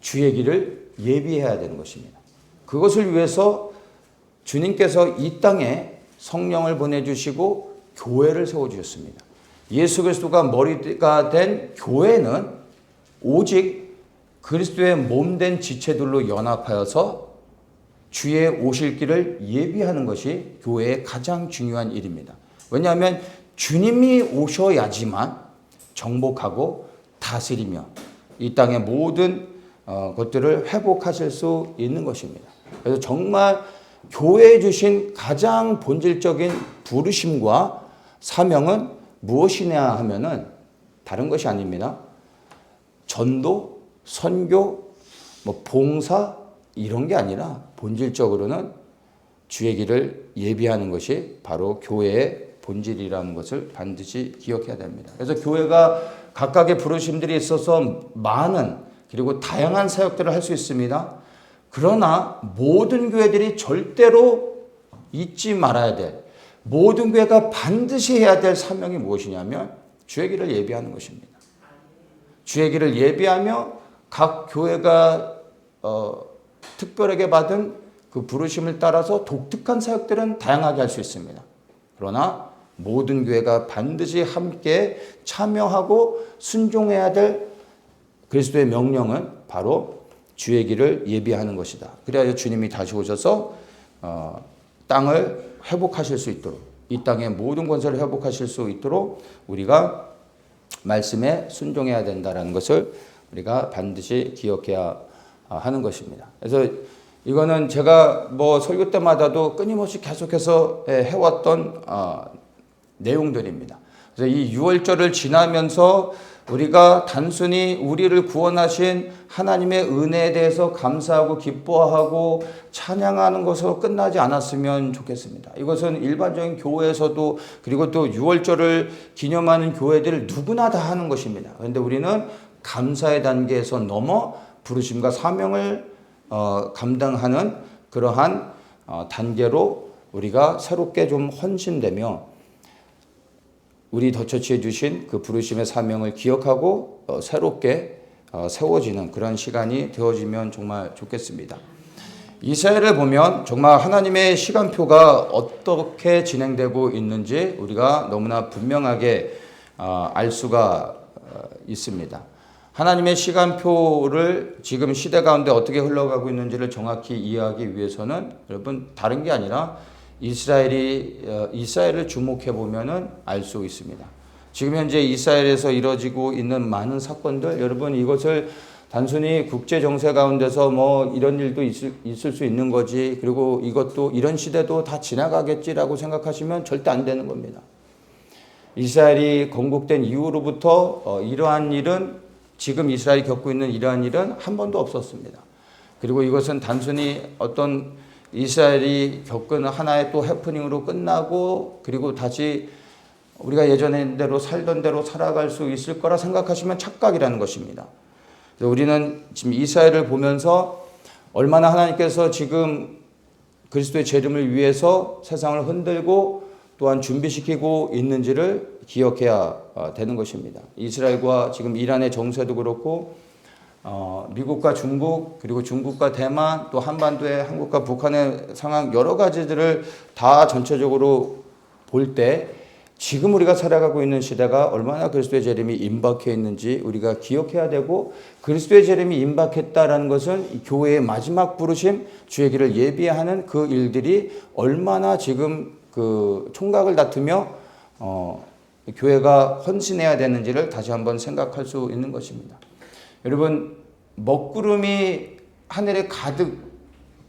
주의 길을 예비해야 되는 것입니다. 그것을 위해서 주님께서 이 땅에 성령을 보내주시고 교회를 세워주셨습니다. 예수 그리스도가 머리가 된 교회는 오직 그리스도의 몸된 지체들로 연합하여서 주의 오실 길을 예비하는 것이 교회의 가장 중요한 일입니다. 왜냐하면 주님이 오셔야지만 정복하고 다스리며 이 땅의 모든 것들을 회복하실 수 있는 것입니다. 그래서 정말 교회에 주신 가장 본질적인 부르심과 사명은 무엇이냐 하면은 다른 것이 아닙니다. 전도, 선교, 봉사 이런 게 아니라 본질적으로는 주의 길을 예비하는 것이 바로 교회의 본질이라는 것을 반드시 기억해야 됩니다. 그래서 교회가 각각의 부르심들이 있어서 많은 그리고 다양한 사역들을 할 수 있습니다. 그러나 모든 교회들이 절대로 잊지 말아야 될 모든 교회가 반드시 해야 될 사명이 무엇이냐면 주의 길을 예비하는 것입니다. 주의 길을 예비하며 각 교회가 특별하게 받은 그 부르심을 따라서 독특한 사역들은 다양하게 할 수 있습니다. 그러나 모든 교회가 반드시 함께 참여하고 순종해야 될 그리스도의 명령은 바로 주의 길을 예비하는 것이다. 그래야 주님이 다시 오셔서 땅을 회복하실 수 있도록 이 땅의 모든 권세를 회복하실 수 있도록 우리가 말씀에 순종해야 된다는 것을 우리가 반드시 기억해야 하는 것입니다. 그래서 이거는 제가 뭐 설교 때마다도 끊임없이 계속해서 해왔던 내용들입니다. 그래서 이 6월절을 지나면서 우리가 단순히 우리를 구원하신 하나님의 은혜에 대해서 감사하고 기뻐하고 찬양하는 것으로 끝나지 않았으면 좋겠습니다. 이것은 일반적인 교회에서도, 그리고 또 6월절을 기념하는 교회들 누구나 다 하는 것입니다. 그런데 우리는 감사의 단계에서 넘어 부르심과 사명을 감당하는 그러한 단계로 우리가 새롭게 좀 헌신되며 우리 더처치에 주신 그 부르심의 사명을 기억하고 새롭게 세워지는 그런 시간이 되어지면 정말 좋겠습니다. 이스라엘을 보면 정말 하나님의 시간표가 어떻게 진행되고 있는지 우리가 너무나 분명하게 알 수가 있습니다. 하나님의 시간표를 지금 시대 가운데 어떻게 흘러가고 있는지를 정확히 이해하기 위해서는 여러분 다른 게 아니라 이스라엘을 주목해 보면은 알 수 있습니다. 지금 현재 이스라엘에서 이루어지고 있는 많은 사건들, 여러분 이것을 단순히 국제 정세 가운데서 뭐 이런 일도 있을 수 있는 거지, 그리고 이것도 이런 시대도 다 지나가겠지라고 생각하시면 절대 안 되는 겁니다. 이스라엘이 건국된 이후로부터 이러한 일은, 지금 이스라엘이 겪고 있는 이러한 일은 한 번도 없었습니다. 그리고 이것은 단순히 어떤 이스라엘이 겪은 하나의 또 해프닝으로 끝나고 그리고 다시 우리가 예전대로 살던 대로 살아갈 수 있을 거라 생각하시면 착각이라는 것입니다. 우리는 지금 이스라엘을 보면서 얼마나 하나님께서 지금 그리스도의 재림을 위해서 세상을 흔들고 또한 준비시키고 있는지를 기억해야 되는 것입니다. 이스라엘과 지금 이란의 정세도 그렇고 미국과 중국, 그리고 중국과 대만, 또 한반도의 한국과 북한의 상황, 여러 가지들을 다 전체적으로 볼 때 지금 우리가 살아가고 있는 시대가 얼마나 그리스도의 재림이 임박해 있는지 우리가 기억해야 되고, 그리스도의 재림이 임박했다라는 것은 교회의 마지막 부르심, 주의 길을 예비하는 그 일들이 얼마나 지금 그 총각을 다투며 교회가 헌신해야 되는지를 다시 한번 생각할 수 있는 것입니다. 여러분, 먹구름이 하늘에 가득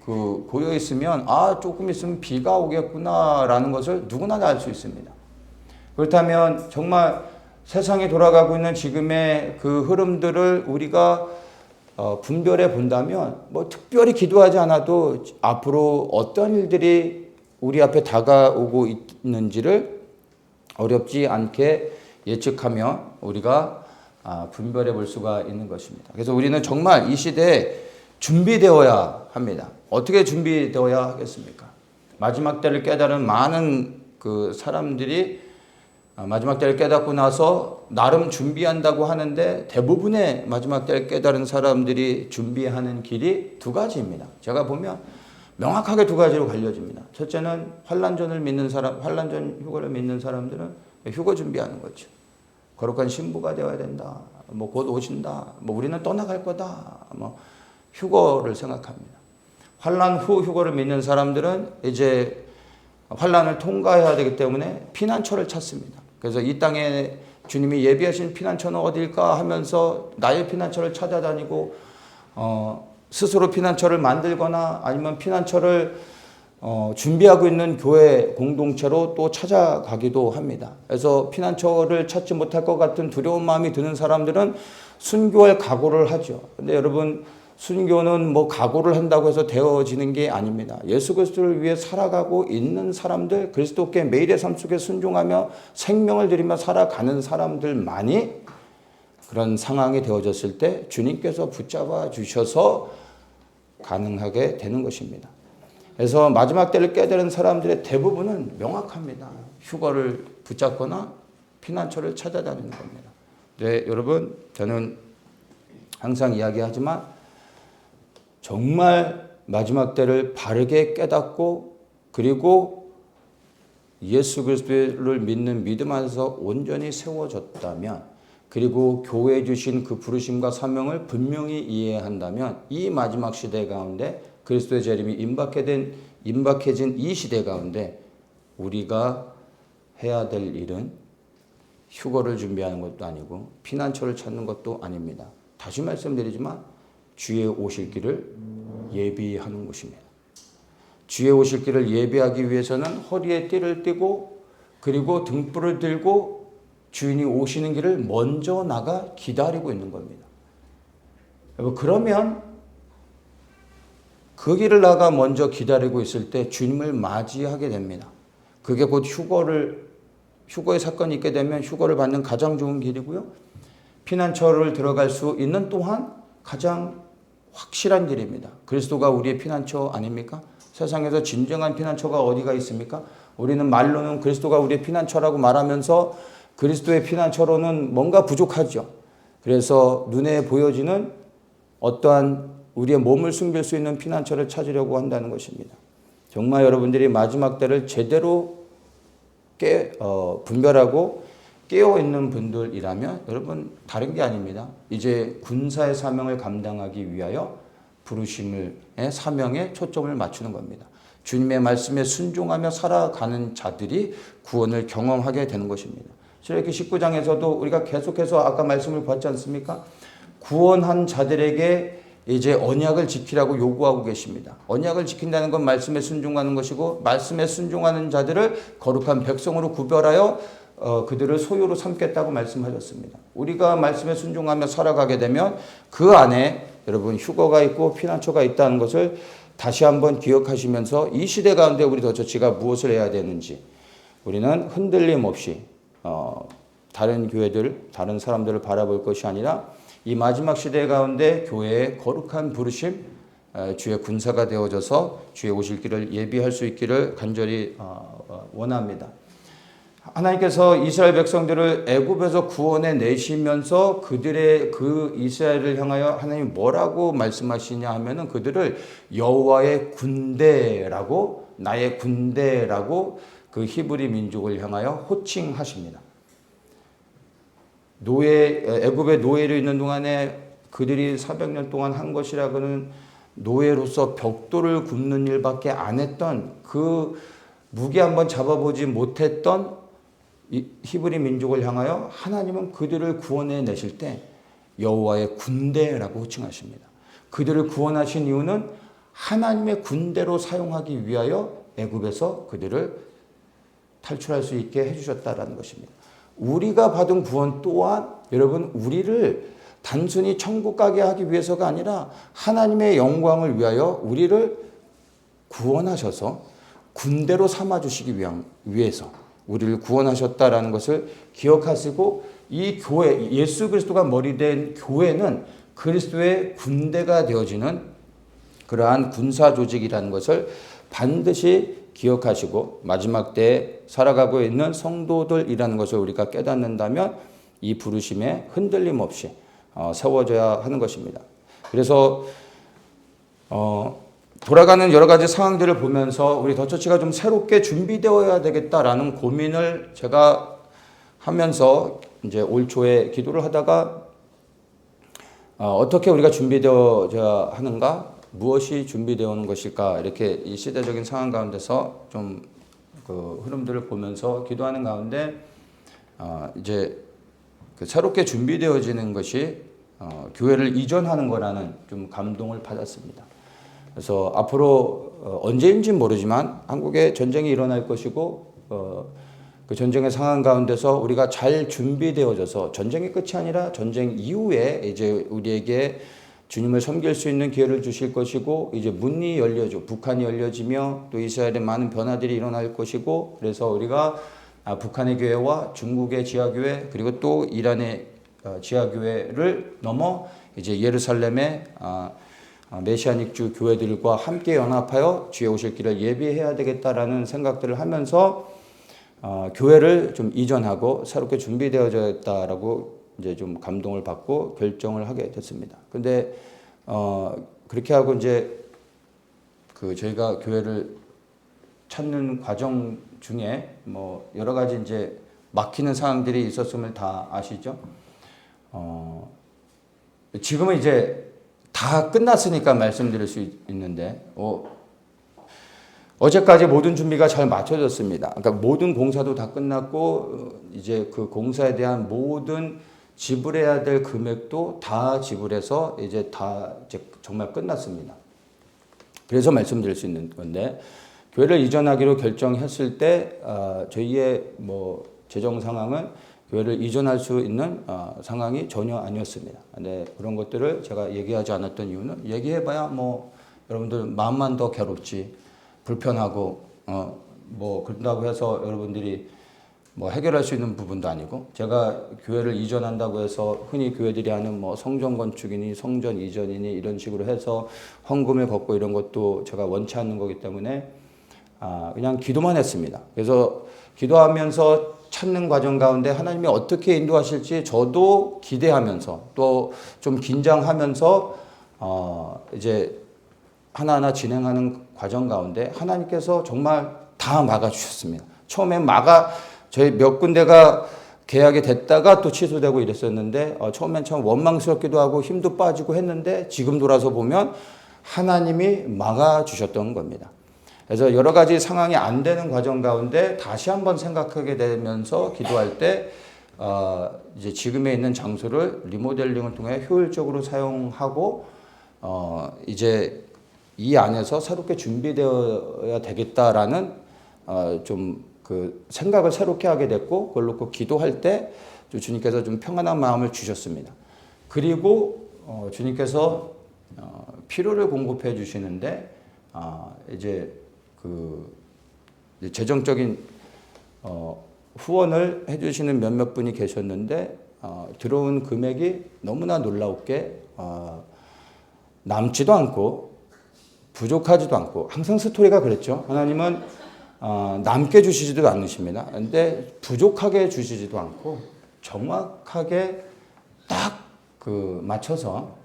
고여 있으면 조금 있으면 비가 오겠구나라는 것을 누구나 다 알 수 있습니다. 그렇다면 정말 세상이 돌아가고 있는 지금의 그 흐름들을 우리가 분별해 본다면 뭐 특별히 기도하지 않아도 앞으로 어떤 일들이 우리 앞에 다가오고 있는지를 어렵지 않게 예측하며 우리가 분별해 볼 수가 있는 것입니다. 그래서 우리는 정말 이 시대에 준비되어야 합니다. 어떻게 준비되어야 하겠습니까? 마지막 때를 깨달은 많은 그 사람들이 마지막 때를 깨닫고 나서 나름 준비한다고 하는데, 대부분의 마지막 때를 깨달은 사람들이 준비하는 길이 두 가지입니다. 제가 보면 명확하게 두 가지로 갈려집니다. 첫째는 환란전을 믿는 사람, 환란전 휴거를 믿는 사람들은 휴거 준비하는 거죠. 거룩한 신부가 되어야 된다. 뭐 곧 오신다. 뭐 우리는 떠나갈 거다. 뭐 휴거를 생각합니다. 환란 후 휴거를 믿는 사람들은 이제 환란을 통과해야 되기 때문에 피난처를 찾습니다. 그래서 이 땅에 주님이 예비하신 피난처는 어딜까 하면서 나의 피난처를 찾아다니고 스스로 피난처를 만들거나 아니면 피난처를 준비하고 있는 교회 공동체로 또 찾아가기도 합니다. 그래서 피난처를 찾지 못할 것 같은 두려운 마음이 드는 사람들은 순교할 각오를 하죠. 근데 여러분, 순교는 뭐 각오를 한다고 해서 되어지는 게 아닙니다. 예수 그리스도를 위해 살아가고 있는 사람들, 그리스도께 매일의 삶 속에 순종하며 생명을 들이며 살아가는 사람들만이 그런 상황이 되어졌을 때 주님께서 붙잡아 주셔서 가능하게 되는 것입니다. 그래서 마지막 때를 깨달은 사람들의 대부분은 명확합니다. 휴거를 붙잡거나 피난처를 찾아다니는 겁니다. 네, 여러분, 저는 항상 이야기하지만 정말 마지막 때를 바르게 깨닫고 그리고 예수 그리스도를 믿는 믿음 안에서 온전히 세워졌다면, 그리고 교회에 주신 그 부르심과 사명을 분명히 이해한다면, 이 마지막 시대 가운데 그리스도의 재림이 임박해진 이 시대 가운데 우리가 해야 될 일은 휴거를 준비하는 것도 아니고 피난처를 찾는 것도 아닙니다. 다시 말씀드리지만 주의 오실 길을 예비하는 곳입니다. 주의 오실 길을 예비하기 위해서는 허리에 띠를 띠고 그리고 등불을 들고 주인이 오시는 길을 먼저 나가 기다리고 있는 겁니다. 그러면 그 길을 나가 먼저 기다리고 있을 때 주님을 맞이하게 됩니다. 그게 곧 휴거의 사건이 있게 되면 휴거를 받는 가장 좋은 길이고요. 피난처를 들어갈 수 있는 또한 가장 확실한 길입니다. 그리스도가 우리의 피난처 아닙니까? 세상에서 진정한 피난처가 어디가 있습니까? 우리는 말로는 그리스도가 우리의 피난처라고 말하면서 그리스도의 피난처로는 뭔가 부족하죠. 그래서 눈에 보여지는 어떠한 우리의 몸을 숨길 수 있는 피난처를 찾으려고 한다는 것입니다. 정말 여러분들이 마지막 때를 제대로 분별하고 깨어있는 분들이라면 여러분 다른 게 아닙니다. 이제 군사의 사명을 감당하기 위하여 부르심의 사명에 초점을 맞추는 겁니다. 주님의 말씀에 순종하며 살아가는 자들이 구원을 경험하게 되는 것입니다. 출애굽기 19장에서도 우리가 계속해서 아까 말씀을 봤지 않습니까? 구원한 자들에게 이제 언약을 지키라고 요구하고 계십니다. 언약을 지킨다는 건 말씀에 순종하는 것이고 말씀에 순종하는 자들을 거룩한 백성으로 구별하여 그들을 소유로 삼겠다고 말씀하셨습니다. 우리가 말씀에 순종하며 살아가게 되면 그 안에 여러분 휴거가 있고 피난처가 있다는 것을 다시 한번 기억하시면서 이 시대 가운데 우리 더처치가 무엇을 해야 되는지 우리는 흔들림 없이 다른 교회들, 다른 사람들을 바라볼 것이 아니라 이 마지막 시대 가운데 교회의 거룩한 부르심, 주의 군사가 되어져서 주의 오실 길을 예비할 수 있기를 간절히 원합니다. 하나님께서 이스라엘 백성들을 애굽에서 구원해 내시면서 그들의 그 이스라엘을 향하여 하나님 뭐라고 말씀하시냐 하면은 그들을 여호와의 군대라고 나의 군대라고 그 히브리 민족을 향하여 호칭하십니다. 애굽의 노예로 있는 동안에 그들이 400년 동안 한 것이라고는 노예로서 벽돌을 굽는 일밖에 안 했던 그 무게 한번 잡아보지 못했던 히브리 민족을 향하여 하나님은 그들을 구원해 내실 때 여호와의 군대라고 호칭하십니다. 그들을 구원하신 이유는 하나님의 군대로 사용하기 위하여 애굽에서 그들을 탈출할 수 있게 해주셨다라는 것입니다. 우리가 받은 구원 또한 여러분 우리를 단순히 천국 가게 하기 위해서가 아니라 하나님의 영광을 위하여 우리를 구원하셔서 군대로 삼아주시기 위해서 우리를 구원하셨다라는 것을 기억하시고 이 교회, 예수 그리스도가 머리 된 교회는 그리스도의 군대가 되어지는 그러한 군사 조직이라는 것을 반드시 기억하시고 마지막 때에 살아가고 있는 성도들이라는 것을 우리가 깨닫는다면 이 부르심에 흔들림 없이 세워져야 하는 것입니다. 그래서 돌아가는 여러 가지 상황들을 보면서 우리 더처치가 좀 새롭게 준비되어야 되겠다라는 고민을 제가 하면서 이제 올 초에 기도를 하다가 어떻게 우리가 준비되어야 하는가? 무엇이 준비되어 오는 것일까? 이렇게 이 시대적인 상황 가운데서 좀 그 흐름들을 보면서 기도하는 가운데 이제 그 새롭게 준비되어지는 것이 교회를 이전하는 거라는 좀 감동을 받았습니다. 그래서 앞으로 언제인지 모르지만 한국에 전쟁이 일어날 것이고 그 전쟁의 상황 가운데서 우리가 잘 준비되어져서 전쟁이 끝이 아니라 전쟁 이후에 이제 우리에게 주님을 섬길 수 있는 기회를 주실 것이고 이제 문이 열려져 북한이 열려지며 또 이스라엘에 많은 변화들이 일어날 것이고 그래서 우리가 북한의 교회와 중국의 지하교회 그리고 또 이란의 지하교회를 넘어 이제 예루살렘의 메시아닉주 교회들과 함께 연합하여 주의 오실 길을 예비해야 되겠다라는 생각들을 하면서 교회를 좀 이전하고 새롭게 준비되어졌다라고 이제 좀 감동을 받고 결정을 하게 됐습니다. 근데 그렇게 하고 이제 그 저희가 교회를 찾는 과정 중에 뭐 여러 가지 이제 막히는 상황들이 있었음을 다 아시죠? 지금은 이제 다 끝났으니까 말씀드릴 수 있는데 어제까지 모든 준비가 잘 맞춰졌습니다. 그러니까 모든 공사도 다 끝났고 이제 그 공사에 대한 모든 지불해야 될 금액도 다 지불해서 이제 다 이제 정말 끝났습니다. 그래서 말씀드릴 수 있는 건데 교회를 이전하기로 결정했을 때 저희의 뭐 재정 상황은 교회를 이전할 수 있는 상황이 전혀 아니었습니다. 근데 그런 것들을 제가 얘기하지 않았던 이유는 얘기해봐야 뭐 여러분들 마음만 더 괴롭지 불편하고 뭐 그런다고 해서 여러분들이 뭐 해결할 수 있는 부분도 아니고 제가 교회를 이전한다고 해서 흔히 교회들이 하는 뭐 성전 건축이니 성전 이전이니 이런 식으로 해서 헌금을 걷고 이런 것도 제가 원치 않는 거기 때문에 그냥 기도만 했습니다. 그래서 기도하면서 찾는 과정 가운데 하나님이 어떻게 인도하실지 저도 기대하면서 또 좀 긴장하면서 이제 하나하나 진행하는 과정 가운데 하나님께서 정말 다 막아주셨습니다. 처음에 저희 몇 군데가 계약이 됐다가 또 취소되고 이랬었는데 처음엔 참 원망스럽기도 하고 힘도 빠지고 했는데 지금 돌아서 보면 하나님이 막아주셨던 겁니다. 그래서 여러 가지 상황이 안 되는 과정 가운데 다시 한번 생각하게 되면서 기도할 때 이제 지금에 있는 장소를 리모델링을 통해 효율적으로 사용하고 이제 이 안에서 새롭게 준비되어야 되겠다라는 좀 그 생각을 새롭게 하게 됐고 그걸 놓고 기도할 때 주님께서 좀 평안한 마음을 주셨습니다. 그리고 주님께서 필요를 공급해 주시는데 이제 그 재정적인 후원을 해주시는 몇몇 분이 계셨는데 들어온 금액이 너무나 놀라웠게 남지도 않고 부족하지도 않고 항상 스토리가 그랬죠. 하나님은 남게 주시지도 않으십니다. 그런데 부족하게 주시지도 않고 정확하게 딱 그 맞춰서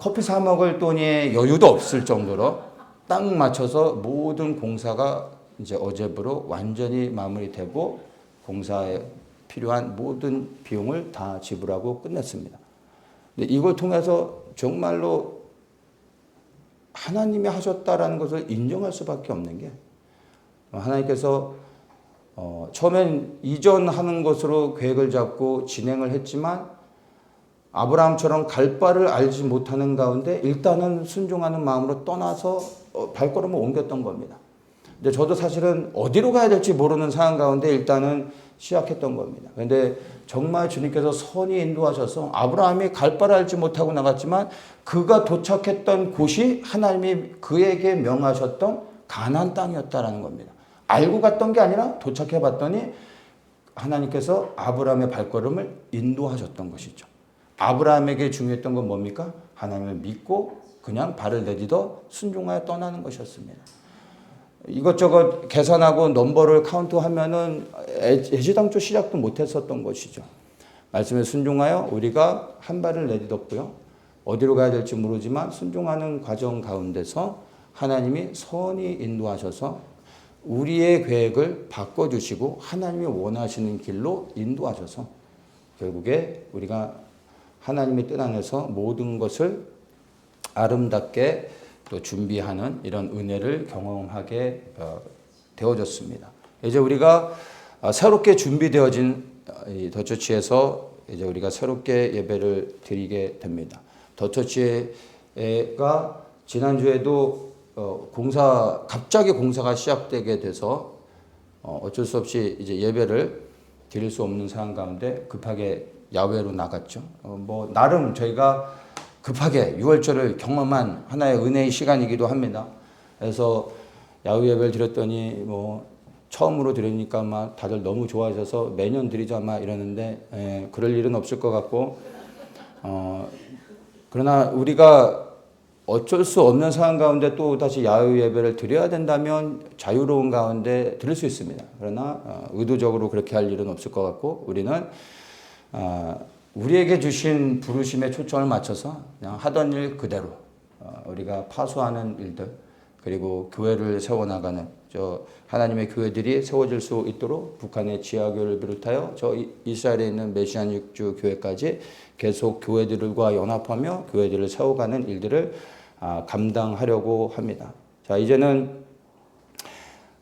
커피 사 먹을 돈이 여유도 없을 정도로 딱 맞춰서 모든 공사가 이제 어제부로 완전히 마무리되고 공사에 필요한 모든 비용을 다 지불하고 끝냈습니다. 근데 이걸 통해서 정말로 하나님이 하셨다라는 것을 인정할 수밖에 없는 게 하나님께서 처음엔 이전하는 것으로 계획을 잡고 진행을 했지만 아브라함처럼 갈 바를 알지 못하는 가운데 일단은 순종하는 마음으로 떠나서 발걸음을 옮겼던 겁니다. 근데 저도 사실은 어디로 가야 될지 모르는 상황 가운데 일단은 시작했던 겁니다. 그런데 정말 주님께서 선히 인도하셔서 아브라함이 갈 바를 알지 못하고 나갔지만 그가 도착했던 곳이 하나님이 그에게 명하셨던 가나안 땅이었다라는 겁니다. 알고 갔던 게 아니라 도착해 봤더니 하나님께서 아브라함의 발걸음을 인도하셨던 것이죠. 아브라함에게 중요했던 건 뭡니까? 하나님을 믿고 그냥 발을 내딛어 순종하여 떠나는 것이었습니다. 이것저것 계산하고 넘버를 카운트하면은 애지당초 시작도 못했었던 것이죠. 말씀에 순종하여 우리가 한 발을 내딛었고요. 어디로 가야 될지 모르지만 순종하는 과정 가운데서 하나님이 선히 인도하셔서 우리의 계획을 바꿔주시고 하나님이 원하시는 길로 인도하셔서 결국에 우리가 하나님의 뜻 안에서 모든 것을 아름답게 또 준비하는 이런 은혜를 경험하게 되어졌습니다. 이제 우리가 새롭게 준비되어진 이 더처치에서 이제 우리가 새롭게 예배를 드리게 됩니다. 더처치가 지난주에도 갑자기 공사가 시작되게 돼서 어쩔 수 없이 이제 예배를 드릴 수 없는 상황 가운데 급하게 야외로 나갔죠. 뭐 나름 저희가 급하게 6월절을 경험한 하나의 은혜의 시간이기도 합니다. 그래서 야외 예배를 드렸더니 뭐 처음으로 드리니까 막 다들 너무 좋아하셔서 매년 드리자 막 이러는데 그럴 일은 없을 것 같고 그러나 우리가 어쩔 수 없는 상황 가운데 또 다시 야외 예배를 드려야 된다면 자유로운 가운데 드릴 수 있습니다. 그러나 의도적으로 그렇게 할 일은 없을 것 같고 우리는 우리에게 주신 부르심에 초점을 맞춰서 그냥 하던 일 그대로 우리가 파수하는 일들 그리고 교회를 세워나가는 하나님의 교회들이 세워질 수 있도록 북한의 지하교회를 비롯하여 이스라엘에 있는 메시아닉주 교회까지 계속 교회들과 연합하며 교회들을 세워가는 일들을 감당하려고 합니다. 자, 이제는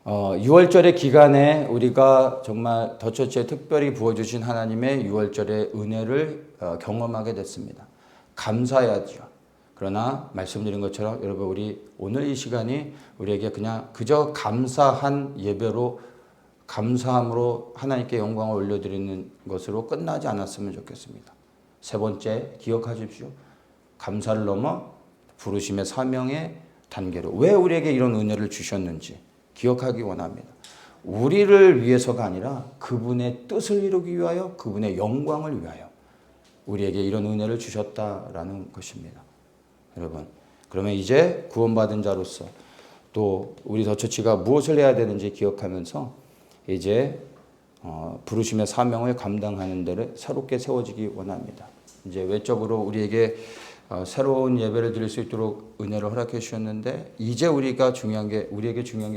6월절의 기간에 우리가 정말 더처치에 특별히 부어주신 하나님의 6월절의 은혜를 경험하게 됐습니다. 감사해야죠. 그러나 말씀드린 것처럼 여러분 우리 오늘 이 시간이 우리에게 그냥 그저 감사한 예배로 감사함으로 하나님께 영광을 올려드리는 것으로 끝나지 않았으면 좋겠습니다. 세 번째 기억하십시오. 감사를 넘어 부르심의 사명의 단계로 왜 우리에게 이런 은혜를 주셨는지 기억하기 원합니다. 우리를 위해서가 아니라 그분의 뜻을 이루기 위하여 그분의 영광을 위하여 우리에게 이런 은혜를 주셨다라는 것입니다. 여러분 그러면 이제 구원받은 자로서 또 우리 더처치가 무엇을 해야 되는지 기억하면서 이제 부르심의 사명을 감당하는 데를 새롭게 세워지기 원합니다. 이제 외적으로 우리에게 새로운 예배를 드릴 수 있도록 은혜를 허락해 주셨는데 이제 우리에게 중요한 게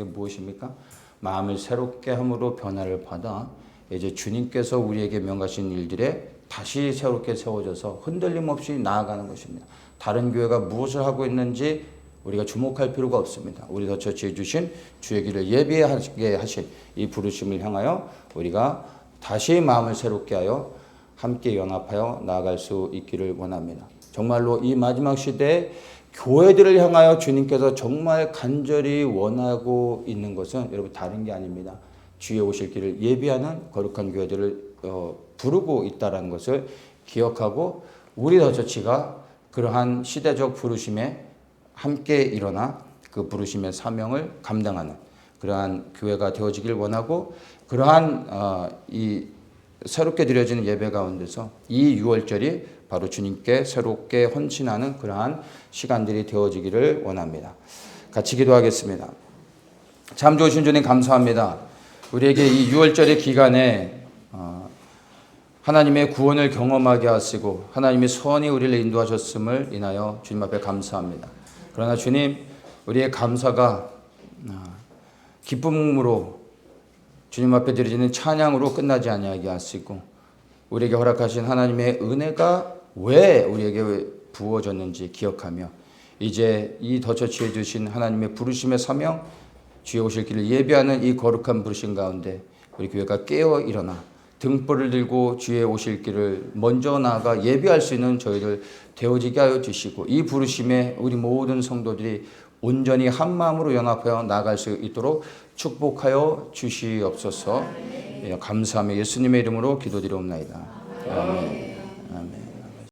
무엇입니까? 마음을 새롭게 함으로 변화를 받아 이제 주님께서 우리에게 명하신 일들에 다시 새롭게 세워져서 흔들림 없이 나아가는 것입니다. 다른 교회가 무엇을 하고 있는지 우리가 주목할 필요가 없습니다. 우리 더처치에 주신 주의 길을 예비하게 하신 이 부르심을 향하여 우리가 다시 마음을 새롭게 하여 함께 연합하여 나아갈 수 있기를 원합니다. 정말로 이 마지막 시대에 교회들을 향하여 주님께서 정말 간절히 원하고 있는 것은 여러분 다른 게 아닙니다. 주의 오실 길을 예비하는 거룩한 교회들을 부르고 있다는 것을 기억하고 우리 더처치가 그러한 시대적 부르심에 함께 일어나 그 부르심의 사명을 감당하는 그러한 교회가 되어지길 원하고 그러한 이 새롭게 드려지는 예배 가운데서 이 6월절이 바로 주님께 새롭게 헌신하는 그러한 시간들이 되어지기를 원합니다. 같이 기도하겠습니다. 참 좋으신 주님 감사합니다. 우리에게 이 6월절의 기간에 하나님의 구원을 경험하게 하시고 하나님의 선히 우리를 인도하셨음을 인하여 주님 앞에 감사합니다. 그러나 주님 우리의 감사가 기쁨으로 주님 앞에 드려지는 찬양으로 끝나지 아니하게 하시고 우리에게 허락하신 하나님의 은혜가 왜 우리에게 부어졌는지 기억하며 이제 이 더처치해 주신 하나님의 부르심의 사명 주의 오실 길을 예비하는 이 거룩한 부르심 가운데 우리 교회가 깨어 일어나 등불을 들고 주의 오실 길을 먼저 나아가 예비할 수 있는 저희들 되어지게 하여 주시고 이 부르심에 우리 모든 성도들이 온전히 한 마음으로 연합하여 나아갈 수 있도록 축복하여 주시옵소서. 감사하며 예수님의 이름으로 기도드리옵나이다. 아멘. 아멘.